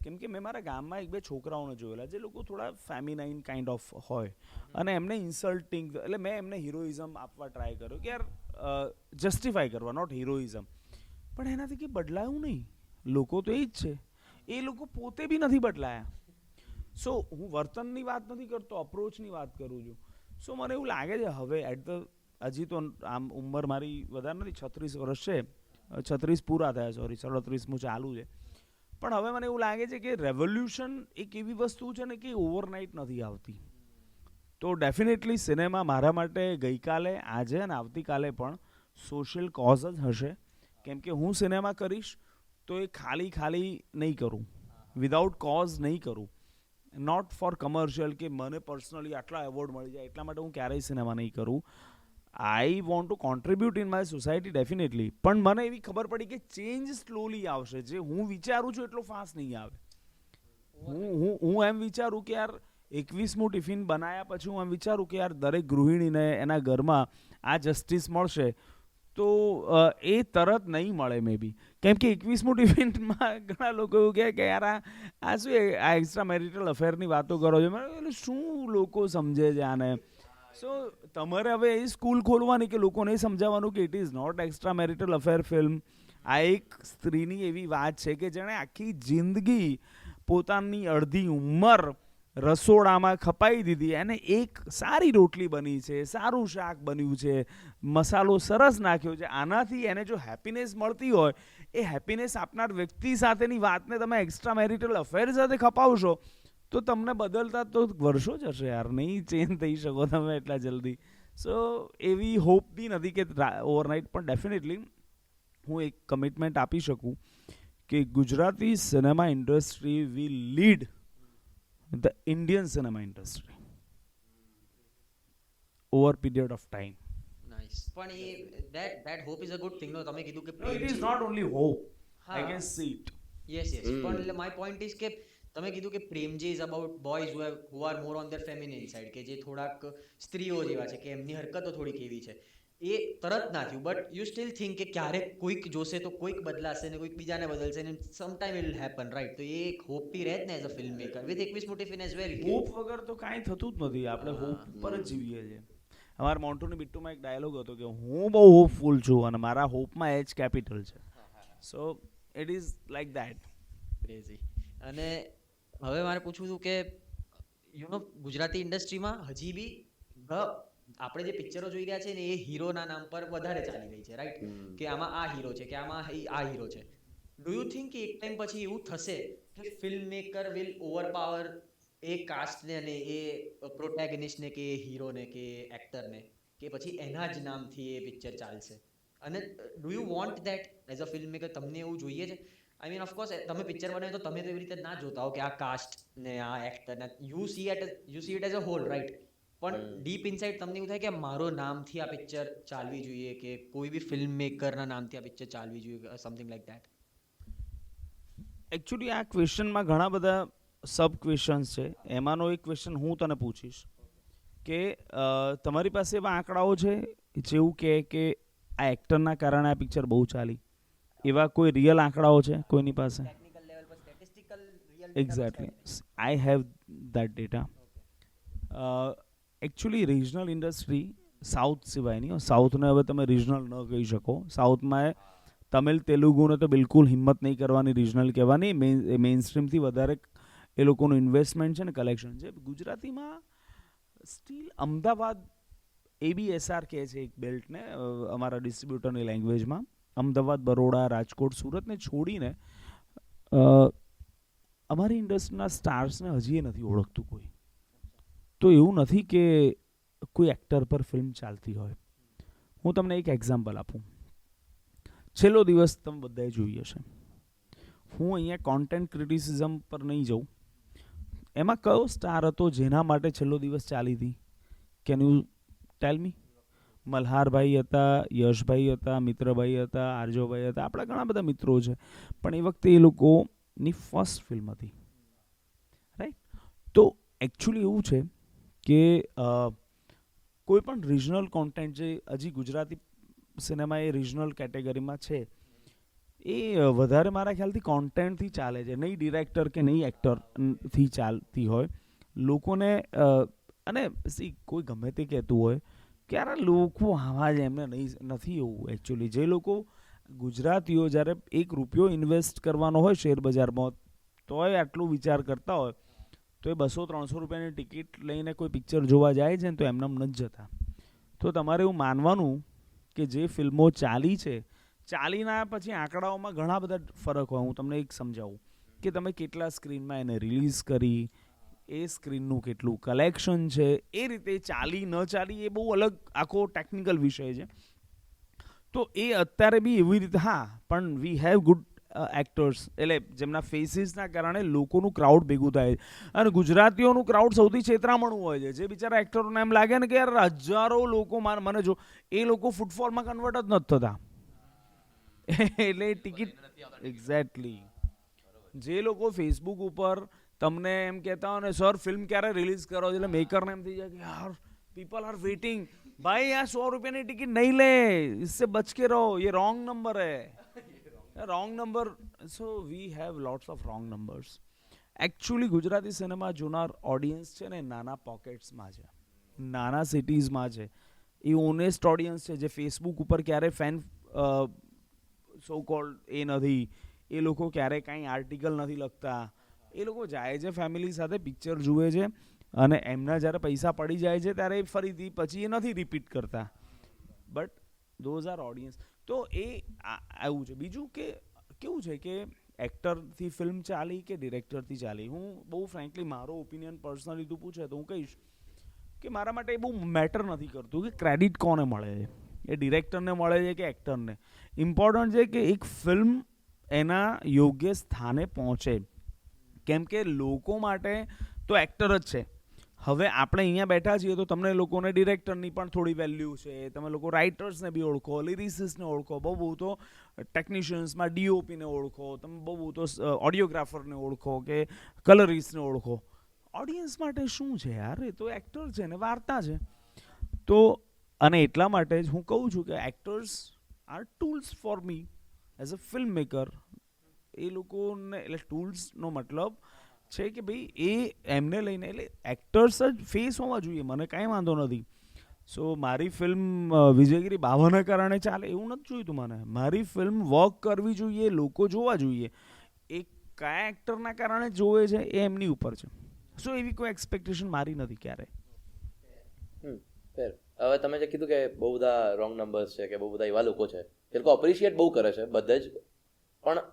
કેમ કે મેં મારા ગામમાં 1-2 છોકરાઓને જોયેલા જે લોકો થોડા ફેમિનાઇન કાઇન્ડ ઓફ હોય અને એમને ઇન્સલ્ટિંગ, એટલે મેં એમને હિરોઇઝમ આપવા ટ્રાય કર્યો કે યાર જસ્ટિફાઈ કરવા, નોટ હિરોઇઝમ. પણ એનાથી કંઈ બદલાયું નહીં. લોકો તો એ જ છે, એ લોકો પોતે બી નથી બદલાયા. સો હું વર્તનની વાત નથી કરતો, અપ્રોચની વાત કરું છું. સો મને એવું લાગે છે હવે હજી તો આમ ઉંમર મારી વધારે નથી, 36 વર્ષ છે, 36 પૂરા થયા, સોરી 37મું ચાલુ છે. પણ હવે મને એવું લાગે છે કે રેવોલ્યુશન એક એવી વસ્તુ છે ને કે ઓવરનાઇટ નથી આવતી. તો ડેફિનેટલી સિનેમા મારા માટે ગઈકાલે, આજે અને આવતીકાલે પણ સોશિયલ કોઝ જ હશે. કેમ કે હું સિનેમા કરીશ તો એ ખાલી નહીં કરું, વિધાઉટ કોઝ નહીં કરું. નોટ ફોર કમર્શિયલ કે મને પર્સનલી આટલા એવોર્ડ મળી જાય એટલા માટે હું ક્યારેય સિનેમા નહીં કરું. આઈ want two contribute in my society definitely. પણ મને એવી ખબર પડી કે ચેન્જ સ્લોલી આવશે. જે હું વિચારું છું એટલો ફાસ્ટ નહીં આવે. હું એમ વિચારું કે યાર 21મું ટિફિન બનાવ્યા પછી હું એમ વિચારું કે યાર દરેક ગૃહિણીને એના ઘરમાં આ જસ્ટિસ મળશે તો એ તરત નહીં મળે મે બી. કેમ કે 21મું ટિફિનમાં ઘણા લોકો એવું કહે કે યાર આ શું આ એક્સ્ટ્રા મેરિટલ અફેરની વાતો કરો છો. એટલે શું લોકો સમજે છે આને? સો તમારે હવે એ સ્કૂલ ખોલવાની કે લોકોને એ સમજાવવાનું કે it is not extra marital affair film. આ એક સ્ત્રીની એવી વાત છે કે જેણે આખી જિંદગી પોતાની અડધી ઉંમર રસોડામાં ખપાઈ દીધી, એને એક સારી રોટલી બની છે, સારું શાક બન્યું છે, મસાલો સરસ નાખ્યો છે. આનાથી એને જો હેપીનેસ મળતી હોય, એ હેપીનેસ આપનાર વ્યક્તિ સાથેની વાતને તમે એક્સ્ટ્રા મેરિટલ અફેર સાથે ખપાવશો તો તમને બદલતા તો વર્ષો જ હશે યાર, નહીં ચેન્જ થઈ શકો તમે એટલા જલ્દી. સો એવી હોપ બી નથી કે ઓવરનાઇટ, પણ ડેફિનેટલી હું એક કમિટમેન્ટ આપી શકું કે Gujarati cinema industry will lead the Indian cinema industry over period of time. Nice. પણ that hope is a good thing. No, તમે કીધું કે no, it is not only hope. I can see it. Yes. પણ my point is કે તમે કીધું કે Premji is about boys who are more on their feminine side, કે જે થોડાક સ્ત્રીઓ જેવા છે, કે એમની હરકતો થોડીક એવી છે. એ તરત ના થયું, બટ યુ સ્ટીલ થિંક કે ક્યારેક કોઈક જોશે તો કોઈક બદલાશે ને કોઈક બીજાને બદલશે ને some time it will happen, right? તો એ એક હોપ બી રહે જ ને as a film maker with 21મું ટિફિન એઝ વેલ. હોપ વગર તો કાંઈ થતું જ નથી. આપણે હોપ પર જ જીવીએ છીએ. અમારા મોન્ટુની બિટ્ટુમાં એક ડાયલોગ હતો કે હું બહુ હોપફુલ છું અને મારા હોપમાં એચ કેપિટલ છે. So it is like that. Crazy. અને હવે મારે પૂછવું હતું કે યુ નો ગુજરાતી ઇન્ડસ્ટ્રીમાં હજી બી આપણે જે પિક્ચરો જોઈ રહ્યા છે ને એ હીરોના નામ પર વધારે ચાલી રહી છે, રાઈટ? કે આમાં આ હીરો છે, કે આમાં આ હીરો છે. ડુ યુ થિંક કે એક ટાઈમ પછી એવું થશે કે ફિલ્મ મેકર વિલ ઓવરપાવર એ કાસ્ટને અને એ પ્રોટેગનિસ્ટને કે હીરોને કે એક્ટરને, કે પછી એના જ નામથી એ પિક્ચર ચાલશે? અને do you want that as a film maker? તમને એવું જોઈએ છે? આઈ મીન ઓફકોર્સ તમે પિક્ચર બનાવ્યું તો તમે તો એવી રીતે ના જોતા હો કે આ કાસ્ટ ને આ એક્ટર ને you see it as a whole, right? પણ ડીપ ઇનસાઇડ તમને એવું થાય કે મારો નામથી આ પિક્ચર ચાલવી જોઈએ, કે કોઈ બી ફિલ્મ મેકરના નામથી આ પિક્ચર ચાલવી જોઈએ, સમથિંગ લાઈક દેટ? એકચ્યુઅલી આ ક્વેશ્ચનમાં ઘણા બધા સબ ક્વેશ્ચન્સ છે. એમાંનો એક ક્વેશ્ચન હું તને પૂછીશ કે તમારી પાસે એવા આંકડાઓ છે જેવું કે આ એક્ટરના કારણે આ પિક્ચર બહુ ચાલી? એવા કોઈ રિયલ આંકડાઓ છે કોઈની પાસે? Exactly, I have that data. Actually regional industry south સિવાયની, સાઉથને હવે તમે રિજનલ ન કહી શકો, સાઉથમાં તમિલ તેલુગુને તો બિલકુલ હિંમત નહીં કરવાની રિજનલ કહેવાની. મેઇન સ્ટ્રીમથી વધારે એ લોકોનું ઇન્વેસ્ટમેન્ટ છે ને કલેક્શન છે. ગુજરાતીમાં સ્ટીલ અમદાવાદ ABSR કહે છે એક બેલ્ટને અમારા ડિસ્ટ્રીબ્યુટરની લેંગ્વેજમાં. અમદાવાદ, બરોડા, રાજકોટ, સુરતને છોડીને અમારી ઇન્ડસ્ટ્રીના સ્ટાર્સને હજી નથી ઓળખતું કોઈ. તો એવું નથી કે કોઈ એક્ટર પર ફિલ્મ ચાલતી હોય. હું તમને એક એક્ઝામ્પલ આપું. છેલ્લો દિવસ તમે બધાએ જોઈ હશે. હું અહીંયા કોન્ટેન્ટ ક્રિટિસિઝમ પર નહીં જાઉં. એમાં કયો સ્ટાર હતો જેના માટે છેલ્લો દિવસ ચાલી હતી? કેન યુ ટેલ મી? મલ્હારભાઈ હતા, યશભાઈ હતા, મિત્રભાઈ હતા, આરજોભાઈ હતા. આપણા ઘણા બધા મિત્રો છે, પણ એ વખતે એ લોકોની ફર્સ્ટ ફિલ્મ હતી, રાઈટ? તો એકચ્યુઅલી એવું છે કે કોઈ પણ રિજનલ કોન્ટેન્ટ જે હજી ગુજરાતી સિનેમા એ રિજનલ કેટેગરીમાં છે, એ વધારે મારા ખ્યાલથી કોન્ટેન્ટથી ચાલે છે, નહીં ડિરેક્ટર કે નહીં એક્ટરથી ચાલતી હોય. લોકોને અને કોઈ ગમે તે કહેતું હોય કે યાર લોકો આવા જ એમને નથી એવું. એકચ્યુઅલી જે લોકો ગુજરાતીઓ જ્યારે ₹1 ઇન્વેસ્ટ કરવાનો હોય શેર બજારમાં, તોય આટલું વિચાર કરતા હોય, તો એ 200-300 રૂપિયાની ટિકિટ લઈને કોઈ પિક્ચર જોવા જાય છે ને તો એમને નથી જતા. તો તમારે એવું માનવાનું કે જે ફિલ્મો ચાલી છે, ચાલીના પછી આંકડાઓમાં ઘણા બધા ફરક હોય. હું તમને એક સમજાવું કે તમે કેટલા સ્ક્રીનમાં એને રિલીઝ કરી, એ સ્ક્રીનનું કેટલું કલેક્શન છે, એ રીતે ચાલી ન ચાલી એ બહુ અલગ આખો ટેકનિકલ વિષય છે. તો એ અત્યારે બી એવી રીતે, હા, પણ વી હેવ ગુડ એક્ટર્સ, એટલે જેમના ફેસીસના કારણે લોકોનું ક્રાઉડ ભેગું થાય છે. અને ગુજરાતીઓનું ક્રાઉડ સૌથી છેતરામણું હોય છે. જે બિચારા એક્ટરોને એમ લાગે ને કે યાર હજારો લોકો મને જો, એ લોકો ફૂટફોલમાં કન્વર્ટ જ નથી થતા. એટલે ટિકિટ એક્ઝેક્ટલી જે લોકો ફેસબુક ઉપર તમને એમ કહેતા હોય ને સર ફિલ્મ ક્યારે રિલીઝ કરો, એટલે મેકરને એમ થઈ જાય કે યાર પીપલ આર વેઇટિંગ, ભાઈ આ 100 રૂપિયાની ટિકિટ નહીં લે, इससे बच के रहो, ये रॉन्ग नंबर है, wrong number. So we have lots of wrong numbers. Actually Gujarati cinema જોનાર ઓડિયન્સ છે ને નાના પોકેટ્સમાં છે, નાના સિટીઝમાં છે. એ ઓનેસ્ટ ઓડિયન્સ છે જે ફેસબુક ઉપર ક્યારે ફેન સો કોલ્ડ એ નથી, એ લોકો ક્યારે કાંઈ આર્ટિકલ નથી લખતા. એ લોકો જાય છે ફેમિલી સાથે, પિક્ચર જુએ છે, અને એમના જ્યારે પૈસા પડી જાય છે ત્યારે ફરીથી પછી એ નથી રિપીટ કરતા. But those are audience. તો એ આવું છે. બીજું કે કેવું છે કે એક્ટરથી ફિલ્મ ચાલી કે ડિરેક્ટરથી ચાલી, હું બહુ ફ્રેન્કલી મારો ઓપિનિયન પર્સનલી તું પૂછે તો હું કહીશ કે મારા માટે એ બહુ મેટર નથી કરતું કે ક્રેડિટ કોને મળે છે, એ ડિરેક્ટરને મળે છે કે એક્ટરને. ઇમ્પોર્ટન્ટ છે કે એક ફિલ્મ એના યોગ્ય સ્થાને પહોંચે. કેમ કે લોકો માટે તો એક્ટર જ છે. હવે આપણે અહીંયા બેઠા છીએ તો તમને લોકોને ડિરેક્ટરની પણ થોડી વેલ્યુ છે, તમે લોકો રાઇટર્સને બી ઓળખો, લિરિસિસ્ટને ઓળખો, બહુ તો ટેકનિશિયન્સમાં DOPને ઓળખો, તમે બહુ તો ઓડિયોગ્રાફરને ઓળખો કે કલરિસ્ટને ઓળખો. ઓડિયન્સ માટે શું છે યાર, એ તો એક્ટર છે ને વાર્તા છે. તો અને એટલા માટે જ હું કહું છું કે actors are tools for me as a film maker. એ લોકોને એટલે ટૂલ્સનો મતલબ છે કે ભાઈ એ એમને લઈને, એટલે એક્ટર્સ જ ફેસ હોવા જોઈએ, મને કાંઈ વાંધો નથી. સો મારી ફિલ્મ વિજયગીરી બાવાના કારણે ચાલે એવું નથી જોઈતું મને. મારી ફિલ્મ વર્ક કરવી જોઈએ, લોકો જોવા જોઈએ. એ કયા એક્ટરના કારણે જોવે છે એ એમની ઉપર છે. સો એવી કોઈ એક્સપેક્ટેશન મારી નથી ક્યારે. હવે તમે જે કીધું કે બહુ બધા રોંગ નંબર્સ છે, કે બહુ બધા એવા લોકો છે જે લોકો અપ્રિશિએટ બહુ કરે છે બધે જ, પણ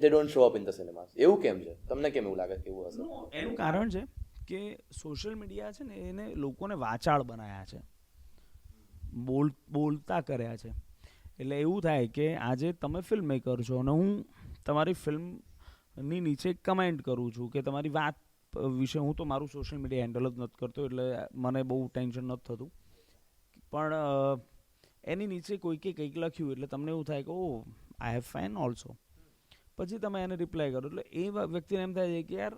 they don't show up in the cinemas. એવું કેમ છે? તમને કેમ એવું લાગે કે એવું હશે? એનું કારણ છે કે સોશિયલ મીડિયા છે ને એને લોકોને વાચાળ બનાવ્યા છે, બોલતા કર્યા છે. એટલે એવું થાય કે આજે તમે ફિલ્મ મેકર છો અને હું તમારી ફિલ્મની નીચે કમેન્ટ કરું છું કે તમારી વાત વિશે, હું તો મારું સોશિયલ મીડિયા હેન્ડલ જ નથી કરતો એટલે મને બહુ ટેન્શન નથી થતું, પણ એની નીચે કોઈકે કંઈક લખ્યું એટલે તમને એવું થાય કે ઓ આઈ હેવ ફેન ઓલ્સો. પછી તમે એને રિપ્લાય કરો એટલે એ વ્યક્તિને એમ થાય છે કે યાર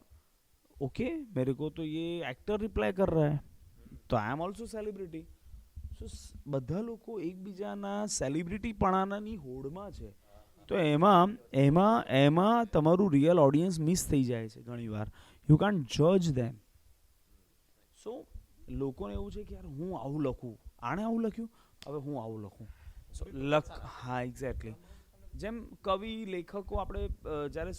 ઓકે મેરે કો તો ये एक्टर रिप्लाई कर रहा है तो आई एम ऑल्सो सेलिब्रिटी. સો બધા લોકો એકબીજાના સેલિબ્રિટીપણાની હોડમાં છે. તો એમાં તમારું રિયલ ઓડિયન્સ મિસ થઈ જાય છે ઘણીવાર. યુ કાન્ટ જજ ધેમ. સો લોકોને એવું છે કે યાર હું આવું લખું, આણે આવું લખ્યું, હવે હું આવું લખું. સો હા એક્ઝેક્ટલી. જેમ કવિ લેખકો આપણે જ્યારે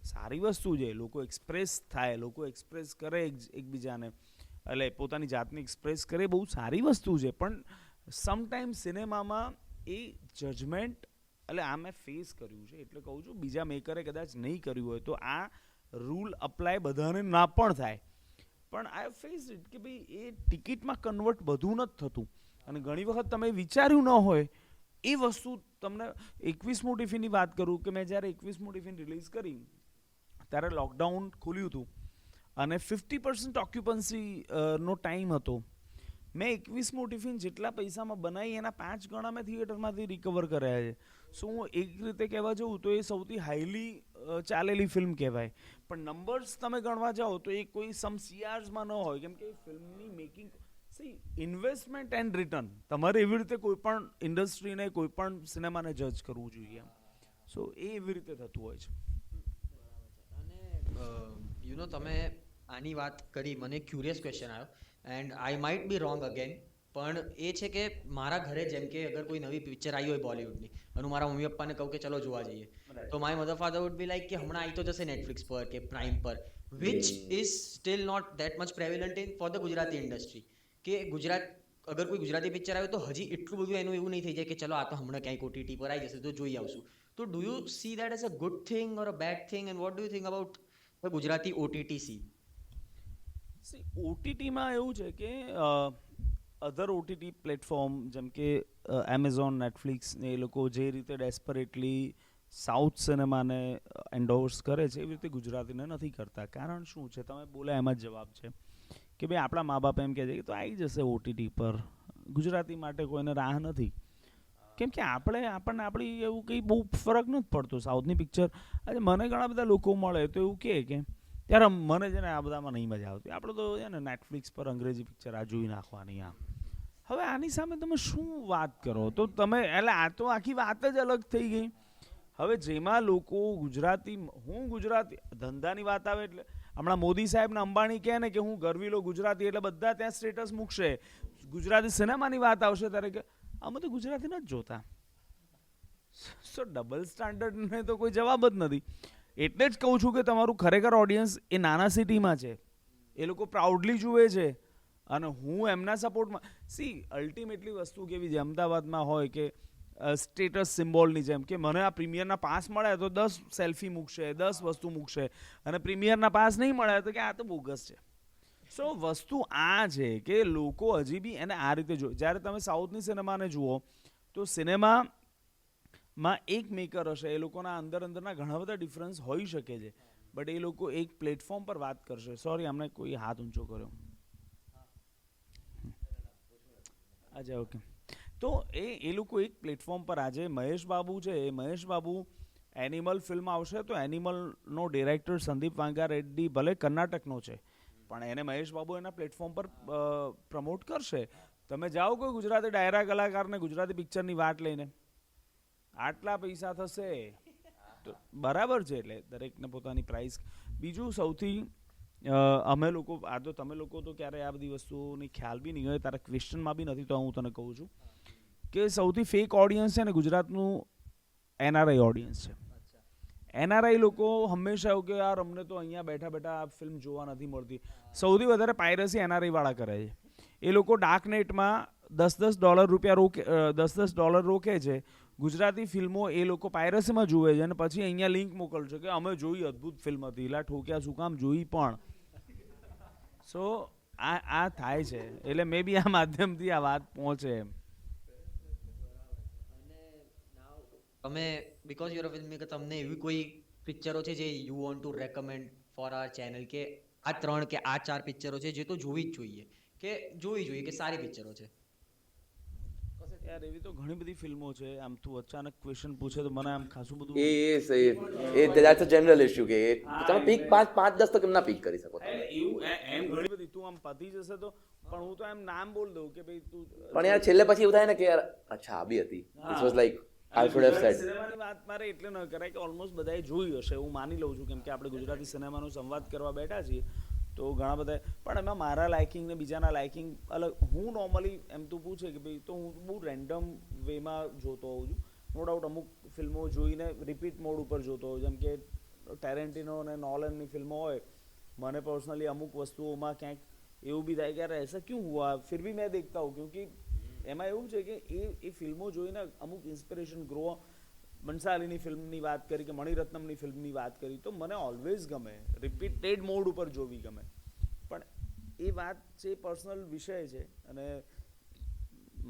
સારી વસ્તુ છે, લોકો એક્સપ્રેસ થાય, લોકો એક્સપ્રેસ કરે એકબીજાને, એટલે પોતાની જાતને એક્સપ્રેસ કરે, બહુ સારી વસ્તુ છે. પણ સમટાઈમ સિનેમામાં એ જજમેન્ટ, એટલે આ મેં ફેસ કર્યું છે, એટલે કહું છું બીજા મેકરે કદાચ નહીં કર્યું હોય તો આ રૂલ અપ્લાય બધાને ના પણ થાય. પણ આઈ ફેસ ઇટ કે ભાઈ એ ટિકિટમાં કન્વર્ટ બધું નથી થતું. અને ઘણી વખત તમે વિચાર્યું ન હોય એ વસ્તુ તમને 21મું ટિફિનની વાત કરું કે મેં જ્યારે 21મું ટિફિન રિલીઝ કરી ત્યારે લોકડાઉન ખુલ્યું હતું અને 50% ઓક્યુપન્સી નો ટાઈમ હતો. મેં 21મું ટિફિન જેટલા પૈસામાં બનાવી એના 5 ગણા મેં થિયેટરમાંથી રિકવર કર્યા છે. શું એક રીતે કહેવા જવું તો એ સૌથી હાઈલી ચાલેલી ફિલ્મ કહેવાય. પણ નંબર્સ તમે ગણવા જાઓ તો એ કોઈ સમ CRsમાં ન હોય, કેમ કે ફિલ્મની મેકિંગ ઇન્વેસ્ટમેન્ટ એન્ડ રિટર્ન તમારે એવી રીતે કોઈ પણ ઇન્ડસ્ટ્રીને કોઈ પણ સિનેમાને જજ કરવું જોઈએ. સો એ એવી રીતે થતું હોય છે. અને તમે આની વાત કરી, મને ક્યુરિયસ ક્વેશ્ચન આવ્યો and I might be wrong again, પણ એ છે કે મારા ઘરે જેમ કે અગર કોઈ નવી પિક્ચર આવી હોય બોલિવૂડની અને મારા મમ્મી પપ્પાને કહું કે ચલો જોવા જઈએ, તો my mother father would be like કે હમણાં આવી તો જશે નેટફ્લિક્સ પર કે પ્રાઇમ પર, which is still not that much prevalent in for the Gujarati industry. કે અગર કોઈ ગુજરાતી પિક્ચર આવે તો હજી એટલું બધું એનું એવું નહીં થઈ જાય કે ચલો આ તો હમણાં ક્યાંક OTT પર આવી જશે તો જોઈ આવશું. તો do you see that as a good thing or a bad thing, and what do you think about the Gujarati OTT see? OTTમાં એવું છે કે અધર OTT પ્લેટફોર્મ જેમ કે એમેઝોન, નેટફ્લિક્સ ને એ લોકો જે રીતે ડેસ્પરેટલી સાઉથ સિનેમાને એન્ડોર્સ કરે છે એવી રીતે ગુજરાતીને નથી કરતા. કારણ શું છે? તમે બોલ્યા એમ જ જવાબ છે કે ભાઈ આપણા મા બાપ એમ કહે છે કે તો આવી જશે OTT પર, ગુજરાતી માટે કોઈને રાહ નથી. કેમ કે આપણને આપણી એવું કંઈ બહુ ફરક નથી પડતો. સાઉથની પિક્ચર આજે મને ઘણા બધા લોકો મળે તો એવું કે ત્યારે મને છે ને આ બધામાં નહીં મજા આવતી, આપણે તો છે ને નેટફ્લિક્સ પર અંગ્રેજી પિક્ચર આ જોઈ નાખવાની. હવે આની સામે તમે શું વાત કરો? તો તમે એટલે આ તો આખી વાત જ અલગ થઈ ગઈ. હવે જેમાં લોકો ગુજરાતી ધંધાની વાત આવે એટલે હમણાં મોદી સાહેબને અંબાણી કહે ને કે હું ગરવીલો ગુજરાતી એટલે બધા ત્યાં સ્ટેટસ મૂકશે. ગુજરાતી સિનેમાની વાત આવશે ત્યારે કે અમે તો ગુજરાતી નથી જોતા. સો ડબલ સ્ટાન્ડર્ડને તો કોઈ જવાબ જ નથી. એટલે જ કહું છું કે તમારું ખરેખર ઓડિયન્સ એ નાના સિટીમાં છે, એ લોકો પ્રાઉડલી જુએ છે અને હું એમના સપોર્ટમાં. અલ્ટિમેટલી વસ્તુ કેવી છે, અમદાવાદમાં હોય કે સ્ટેટસ સિમ્બોલની જેમ કે મને આ પ્રીમિયરના પાસ મળ્યા તો 10 સેલ્ફી મૂકશે, 10 વસ્તુ મૂકશે, અને પ્રીમિયરના પાસ નહીં મળ્યા તો કે આ તો બોગસ છે. સો વસ્તુ આ છે કે લોકો હજી બી એને આ રીતે જો. જ્યારે તમે સાઉથની સિનેમાને જુઓ તો સિનેમામાં એક મેકર હશે, એ લોકોના અંદરના ઘણા બધા ડિફરન્સ હોઈ શકે છે, બટ એ લોકો એક પ્લેટફોર્મ પર વાત કરશે. સોરી, અમને કોઈ હાથ ઊંચો કર્યો. અચ્છા, ઓકે. તો એ લોકો એક પ્લેટફોર્મ પર આજે મહેશ બાબુ છે, એ મહેશ બાબુ એનિમલ ફિલ્મ આવશે તો એનિમલનો ડિરેક્ટર સંદીપ વાંગા રેડ્ડી ભલે કર્ણાટકનો છે પણ એને મહેશ બાબુ એના પ્લેટફોર્મ પર પ્રમોટ કરશે. તમે જાઓ કોઈ ગુજરાતી ડાયરા કલાકારને ગુજરાતી પિક્ચરની વાત લઈને આટલા પૈસા થશે તો બરાબર છે, એટલે દરેકને પોતાની પ્રાઇસ. બીજું સૌથી અમે લોકો આ તો તમે લોકો તો ક્યારેય આ બધી વસ્તુઓની ખ્યાલ બી નહીં હોય, તારા ક્વેશ્ચનમાં બી નથી, તો હું તને કહું છું કે સૌથી ફેક ઓડિયન્સ છે ને ગુજરાતનું NRI ઓડિયન્સ છે. NRI લોકો હંમેશા એવું કે યાર અમને તો અહીંયા બેઠા બેઠા આ ફિલ્મ જોવા નથી મળતી. સૌથી વધારે પાયરસી NRI વાળા કરે છે. એ લોકો ડાર્ક નેટમાં $10 રોકે છે. ગુજરાતી ફિલ્મો એ લોકો પાયરસીમાં જુએ છે અને પછી અહીંયા લિંક મોકલશે કે અમે જોઈ, અદ્ભુત ફિલ્મ હતી, એલા ઠોક્યા શું કામ જોઈ પણ. સો આ થાય છે, એટલે મે બી આ માધ્યમથી આ વાત પહોંચે એમ. તમે because you are a film maker, તમને એવી કોઈ પિક્ચરો છે જે you want to recommend for our channel કે આ 3 કે આ 4 પિક્ચરો છે જે તો જોવી જ જોઈએ કે જોવી જોઈએ કે સારી પિક્ચરો છે? યાર એવી તો ઘણી બધી ફિલ્મો છે. આમ તું અચાનક ક્વેશ્ચન પૂછે તો મને આમ ખાસું બધું ધેટ્સ અ જનરલ ઇશ્યુ કે તમે પીક 5-10 તો કેમ ના પીક કરી શકો? એવું એમ ઘણી બધી તું આમ પતી જશે તો, પણ હું તો એમ નામ બોલ દઉં કે ભાઈ તું. પણ યાર છેલ્લે પછી એવું થાય ને કે યાર અચ્છા આ બી હતી. It was like I should have said. સિનેમાની વાત મારે એટલે ન કરાય કે ઓલમોસ્ટ બધાએ જોઈ હશે, હું માની લઉં છું, કેમ કે આપણે ગુજરાતી સિનેમાનો સંવાદ કરવા બેઠા છીએ તો ઘણા બધા. પણ એમાં મારા લાઇકિંગ ને બીજાના લાઇકિંગ અલગ. હું નોર્મલી એમ તું પૂછે કે ભાઈ તો હું બહુ રેન્ડમ વેમાં જોતો હોઉં છું. નો ડાઉટ અમુક ફિલ્મો જોઈને રિપીટ મોડ ઉપર જોતો હોઉં, જેમ કે ટેરેન્ટિનો અને નોલનની ફિલ્મો હોય, મને પર્સનલી અમુક વસ્તુઓમાં ક્યાંક એવું બી થાય કે યાર એસા ક્યું હુઆ, ફિર ભી મેં દેખતા હું, ક્યોંકि એમાં એવું છે કે એ ફિલ્મો જોઈને અમુક ઇન્સ્પિરેશન ગ્રો. બંસાલીની ફિલ્મની વાત કરી કે મણિરત્નમની ફિલ્મની વાત કરી, તો મને ઓલવેઝ ગમે, રિપીટેડ મોડ ઉપર જોવી ગમે. પણ એ વાત છે પર્સનલ વિષય છે, અને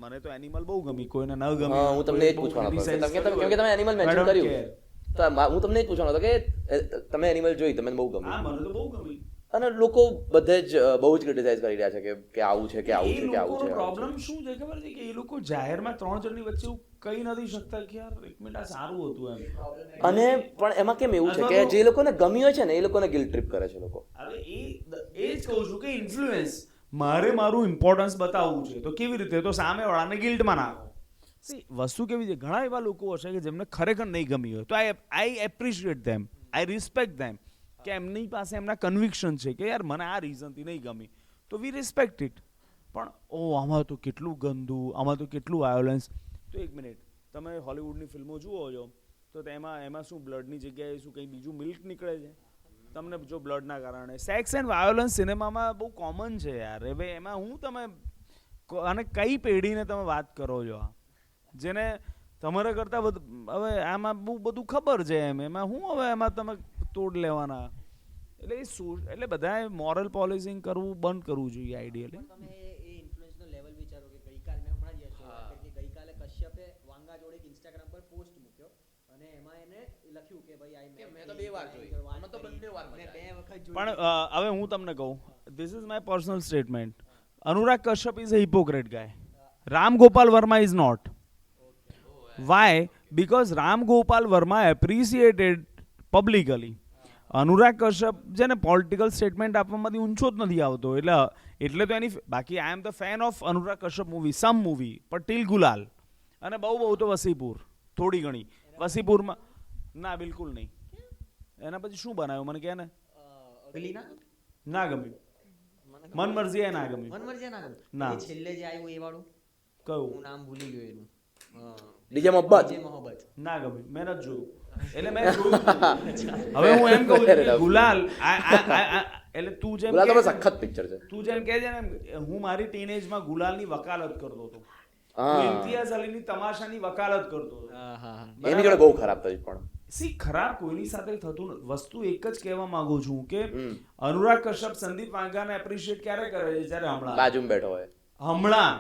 મને તો એનિમલ બહુ ગમી, કોઈને ન ગમી. હું તમને એ જ પૂછવાનો હતો કેમ કે તમે એનિમલ મેન્શન કર્યું, તો હું તમને એ જ પૂછવાનો હતો કે તમે એનિમલ જોઈ, તમને બહુ ગમી. હા, મને તો બહુ ગમી. અને લોકો બધે જ બહુ જ ક્રિટિસાઇઝ કરી રહ્યા છે કે આવું છે, કે આવું છે, કે આવું છે. પ્રોબ્લેમ શું છે ખબર છે કે એ લોકો જાહેરમાં 3 જણની વચ્ચે એવું કહી નથી શકતા કે યાર એક મિનિટ આ સારું હતું એમ. અને પણ એમાં કેમ એવું છે કે જે લોકોને ગમી હોય છે ને એ લોકોને ગિલ્ટ ટ્રીપ કરે છે લોકો. હવે એ જ કહું છું કે ઇન્ફ્લુઅન્સ, મારે મારું ઇમ્પોર્ટન્સ બતાવવું છે, તો કેવી રીતે? તો સામેવાળાને ગિલ્ટમાં નાખો. વસ્તુ કેવી છે, ઘણા એવા લોકો હશે કે જેમને ખરેખર નહીં ગમી હોય, તો આઈ એપ્રિશિએટ ધેમ, આઈ રિસ્પેક્ટ ધેમ, કે એમની પાસે એમના કન્વિક્શન છે કે યાર મને આ રીઝનથી નહીં ગમી, તો વી રિસ્પેક્ટ ઇટ. પણ આમાં તો કેટલું ગંદુ, આમાં તો કેટલું વાયોલન્સ. તો એક મિનિટ, તમે હોલિવૂડની ફિલ્મો જુઓ છો, તો એમાં શું બ્લડની જગ્યાએ શું કંઈ બીજું મિલ્ક નીકળે છે તમને? જો બ્લડના કારણે સેક્સ એન્ડ વાયોલન્સ સિનેમામાં બહુ કોમન છે યાર. હવે એમાં હું તમે અને કઈ પેઢીને તમે વાત કરો છો, જેને તમારા કરતાં હવે આમાં બહુ બધું ખબર છે એમાં હું હવે એમાં તમે તોડ લેવાના? એટલે બધાએ મોરલ પોલિસિંગ કરવું બંધ કરવું જોઈએ આઈડિયલી. તમે એ ઇન્ફ્લુઅન્સનો લેવલ વિચારો કે ગઈકાલે મેં હમણાં જ કે ગઈકાલે કશ્યપે વાંગા જોડે ઇન્સ્ટાગ્રામ પર પોસ્ટ મૂક્યો અને એમાં એને લખ્યું કે ભાઈ મેં તો 2 વાર જોઈ, મને તો બંને વાર મજા આવી. પણ હવે હું તમને કહું, this is my personal statement, Anurag Kashyap is a hypocrite guy, Ram Gopal Verma is not. Why? Because Ram Gopal Verma appreciated publicly. Anurag Kashyap છે ને પોલિટિકલ સ્ટેટમેન્ટ આપવામાંથી ઊંચો જ નથી આવતો, એટલે તો એની બાકી I am the fan of Anurag Kashyap movie, some movie, પણ ટીલ ગુલાલ અને બહુ તો વસીપુર, થોડી ઘણી વસીપુરમાં ના બિલકુલ નહીં. એના પછી શું બનાવ્યું મને કહે ને? ના ગમ્યું, મન મરજી ના ગમ્યું. ના છેલ્લે જે આવ્યું એ વાળું કયું નામ ભૂલી ગયો એનું, ડીજે મોહબ્બત ના ગમ્યું, મેં નથી જોયું. એટલે મેં જોયું. હવે હું એમ કહું છું કે ગુલાલ એટલે તું જેમ ગુલાલ તો સખત પિક્ચર છે. તું જેમ કહે છે ને, હું મારી ટીનેજમાં ગુલાલની વકાલત કરતો હતો, ઇમ્તિયાઝ અલીની તમાશાની વકાલત કરતો હતો. એની જોડે બહુ ખરાબ થઈ. પણ ખરાબ કોઈની સાથે થતું નથી. વસ્તુ એક જ કહેવા માંગુ છું કે અનુરાગ કશ્યપ સંદીપ વાંઘાને એપ્રિશિએટ ક્યારે કરે છે? જ્યારે હમણાં બાજુમાં બેઠો હોય, હમણાં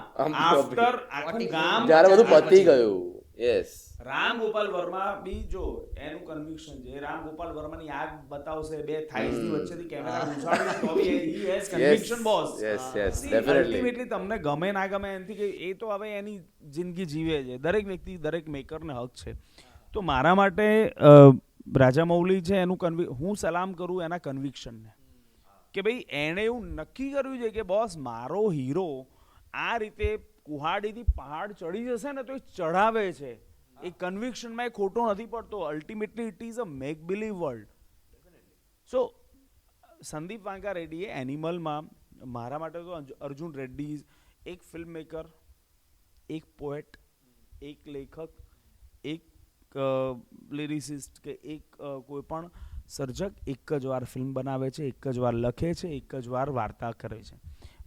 આફ્ટર આખું ગામ જ્યારે બધું પતી ગયું. યસ, રામ ગોપાલ વર્મા બી જો એનું કન્વિક્શન છે, રામ ગોપાલ વર્માની આગ બતાવશે, 2 થાઈસની વચ્ચેથી કેમેરા ઉછાળીને તો બી he has conviction boss. Yes yes, definitely. Ultimately તમને ગમે ના ગમે એનાથી કે એ તો હવે એની જિંદગી જીવે છે. દરેક વ્યક્તિ, દરેક મેકરને હક છે. તો મારા માટે રાજામૌલી છે એનું હું સલામ કરું એના કન્વિક્શનને, કે ભાઈ એણે એવું નક્કી કર્યું છે કે બોસ મારો હીરો આ રીતે કુહાડીથી પહાડ ચડી જશે ને તો એ ચઢાવે છે. એ કન્વિક્શનમાં એ ખોટો નથી પડતો. Ultimately it is a make believe world. So Sandeep Vanga રેડ્ડીએ એનિમલમાં મારા માટે તો અર્જુન રેડ્ડી એક ફિલ્મ મેકર, એક પોએટ, એક લેખક, એક લિરિસિસ્ટ કે એક કોઈ પણ સર્જક એક જ વાર ફિલ્મ બનાવે છે, એક જ વાર લખે છે, એક જ વાર વાર્તા કરે છે.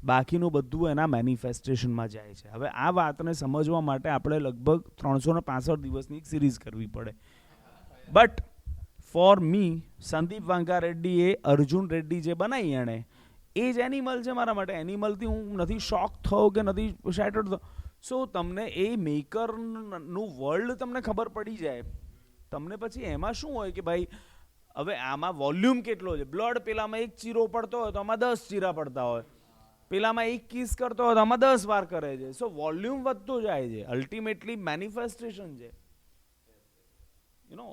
બાકીનું બધું એના મેનિફેસ્ટેશનમાં જાય છે. હવે આ વાતને સમજવા માટે આપણે લગભગ 365 દિવસની એક સિરીઝ કરવી પડે. But for me Sandeep Vanga Reddy એ અર્જુન રેડ્ડી જે બનાવી એણે એ જ એનિમલ છે મારા માટે. એનિમલથી હું નથી શોક થયો કે નથી શેટર્ડ થયો. સો તમને એ મેકરનું વર્લ્ડ તમને ખબર પડી જાય, તમને પછી એમાં શું હોય કે ભાઈ હવે આમાં વોલ્યુમ કેટલો છે. બ્લડ પેલામાં 1 ચીરો પડતો હોય તો આમાં 10 ચીરા પડતા હોય, પેલામાં 1 કિસ કરતો હોય તો આમાં 10 વાર કરે છે. સો વોલ્યુમ વધતો જાય છે. અલ્ટિમેટલી મેનિફેસ્ટેશન છે, યુ નો.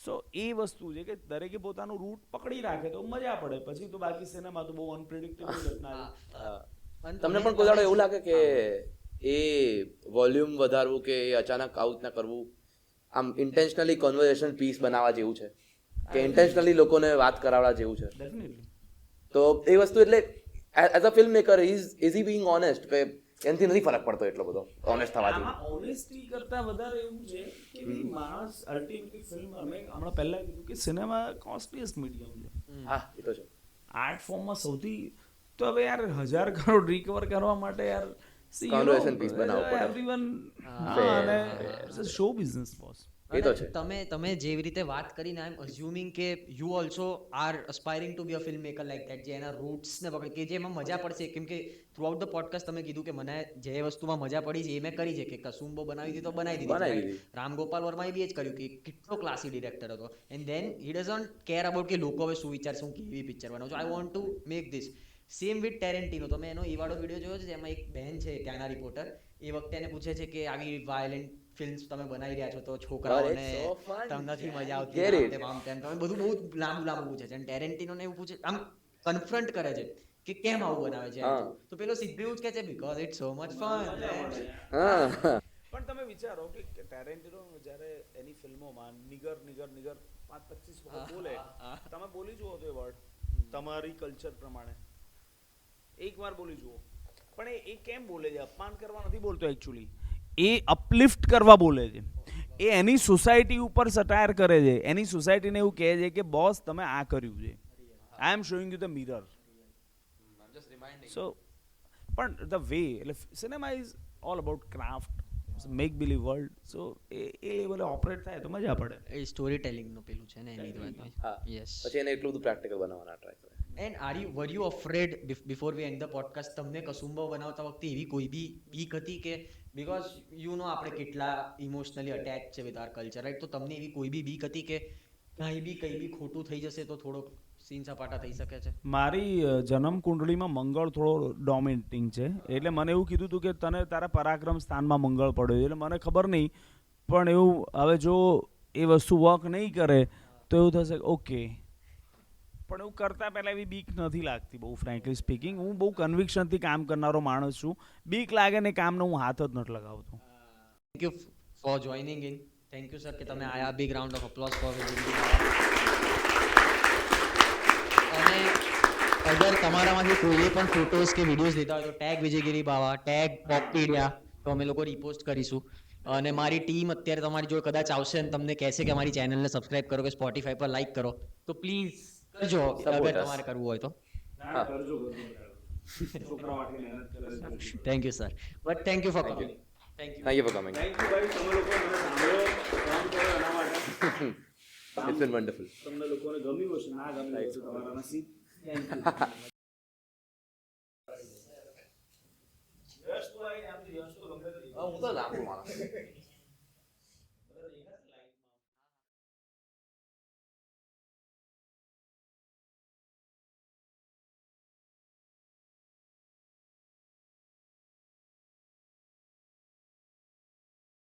સો એ વસ્તુ છે કે દરેકે પોતાનું રૂટ પકડી રાખે તો મજા પડે. પછી તો બાકી સિનેમા તો બહુ અનપ્રિડિક્ટેબલ ઘટના છે. તમને પણ કોઈ દાડો એવું લાગે કે એ વોલ્યુમ વધારવું કે અચાનક આવું ના કરવું આમ ઇન્ટેન્શનલી કન્વર્ઝેશન પીસ બનાવવા જેવું છે, કે ઇન્ટેન્શનલી લોકોને વાત કરાવવા જેવું છે? ડેફિનેટલી. તો એ વસ્તુ એટલે as a film maker is he being honest કે એનાથી નથી ફરક પડતો એટલો બધો ઓનેસ્ટ થવાથી. ઓનેસ્ટી કરતા વધારે એવું છે કે ભાઈ માણસ અલ્ટિમેટલી ફિલ્મ અમે હમણાં પહેલા કીધું કે સિનેમા કોસ્ટલીએસ્ટ મીડિયમ છે. હા એ તો છે. આર્ટ ફોર્મમાં સૌથી તો હવે યાર 1000 કરોડ રિકવર કરવા માટે યાર Conversation piece બનાવવો પડે. એવરીવન અને શો બિઝનેસ બોસ. એ તો છે. તમે જેવી રીતે વાત કરીને આઈ એમ અઝ્યુમિંગ કે you also are aspiring to be a film maker like that, જે એના રૂટ્સ ને પકડ કે જે એમાં મજા પડશે. કેમ કે થ્રુ આઉટ ધ પોડકાસ્ટ તમે કીધું કે મને જે વસ્તુમાં મજા પડી છે એ મેં કરી છે, કે કસુંબો બનાવી દીધી તો બનાવી દીધી. રામ ગોપાલ વર્માએ બી એ જ કર્યું કે કેટલો ક્લાસી ડિરેક્ટર હતો. And then he doesn't care about કે લોકો હવે શું વિચારશે, હું કેવી પિક્ચર બનાવું છું, I want to make this. Same with Tarantino. તમે એનો એ વાળો વિડીયો જોયો છે જેમાં એક બહેન છે ત્યાંના રિપોર્ટર, એ વખતે એને પૂછે છે કે આવી વાયલેન્ટ ફિલ્મ્સ તમે બનાવી રહ્યા છો તો છોકરાઓને તમને મજા આવતી, તમે બધું બહુ લાંબુ પૂછે છે. અને ટેરેન્ટિનો ને એવું પૂછે, આમ કન્ફ્રન્ટ કરે છે કે કેમ આવું બનાવે છે, તો પેલો સીધું એવું જ કહે છે because it's so much fun. પણ તમે વિચારો કે ટેરેન્ટિનો જ્યારે એની ફિલ્મોમાં નિગર 5-25 વખત બોલે, તમે બોલી જુઓ તો એ વર્ડ તમારી કલ્ચર પ્રમાણે એકવાર બોલી જુઓ, પણ એ કેમ બોલે છે? અપમાન કરવા નથી બોલતો એકચ્યુઅલી, એ અપલિફ્ટ કરવા બોલે છે. એ એની સોસાયટી ઉપર સટાયર કરે છે, એની સોસાયટીને એવું કહે છે કે બોસ તમે આ કર્યું છે, I am showing you the mirror. So પણ ધ વે, એટલે cinema is all about craft, make believe world. So એ લેવલે ઓપરેટ થાય તો મજા પડે. એ સ્ટોરી ટેલિંગનું પેલું છે ને એની વાત. યસ. પછી એને એટલું બધું પ્રેક્ટિકલ બનાવવાના ટ્રાય કરે. And var you afraid before we and the podcast, તમને કસુંબો બનાવતા વખતે એવી કોઈ બી બીક હતી કે, બીકોઝ યુ નો આપણે કેટલા ઇમોશનલી અટેચ છે વિથ આર કલ્ચર, રાઈટ? તો તમને એવી કોઈ બી બીક હતી કે કંઈ બી ખોટું થઈ જશે તો થોડોક સીન સપાટા થઈ શકે છે? મારી જન્મ કુંડળીમાં મંગળ થોડો ડોમિનેટિંગ છે, એટલે મને એવું કીધું હતું કે તને તારા પરાક્રમ સ્થાનમાં મંગળ પડ્યો છે. એટલે મને ખબર નહીં, પણ એવું હવે જો એ વસ્તુ વર્ક નહીં કરે તો એવું થશે ઓકે. પણ એવું કરતાં પહેલાં એવી બીક નથી લાગતી બહુ, ફ્રેન્કલી સ્પીકિંગ. હું બહુ કન્વિક્શનથી કામ કરનારો માણસ છું. બીક લાગે ને કામને હું હાથ જ નથી લગાવતો. Thank you for joining in. Thank you sir કે તમે આયા. Big round of applause for Vijay. અને અગર તમારામાંથી કોઈએ પણ ફોટોઝ કે વિડીયોઝ લીધા હોય તો ટેગ વિજયગીરી બાવા, ટેગ પોપપીડિયા, તો અમે લોકો રિપોસ્ટ કરીશું. અને મારી ટીમ અત્યારે તમારી જોડે કદાચ આવશે અને તમને કહેશે કે અમારી ચેનલને સબસ્ક્રાઇબ કરો કે સ્પોટીફાઈ પર લાઈક કરો, તો પ્લીઝ કરજો અગર તમારે કરવું હોય તો. Thank you sir. But thank you four coming. Thank you for coming. It's been wonderful. તમને લોકોને ગમ્યું હશે, ના ગમ્યું હશે તમારા નસીબ. હું તો લાંબુ માણસ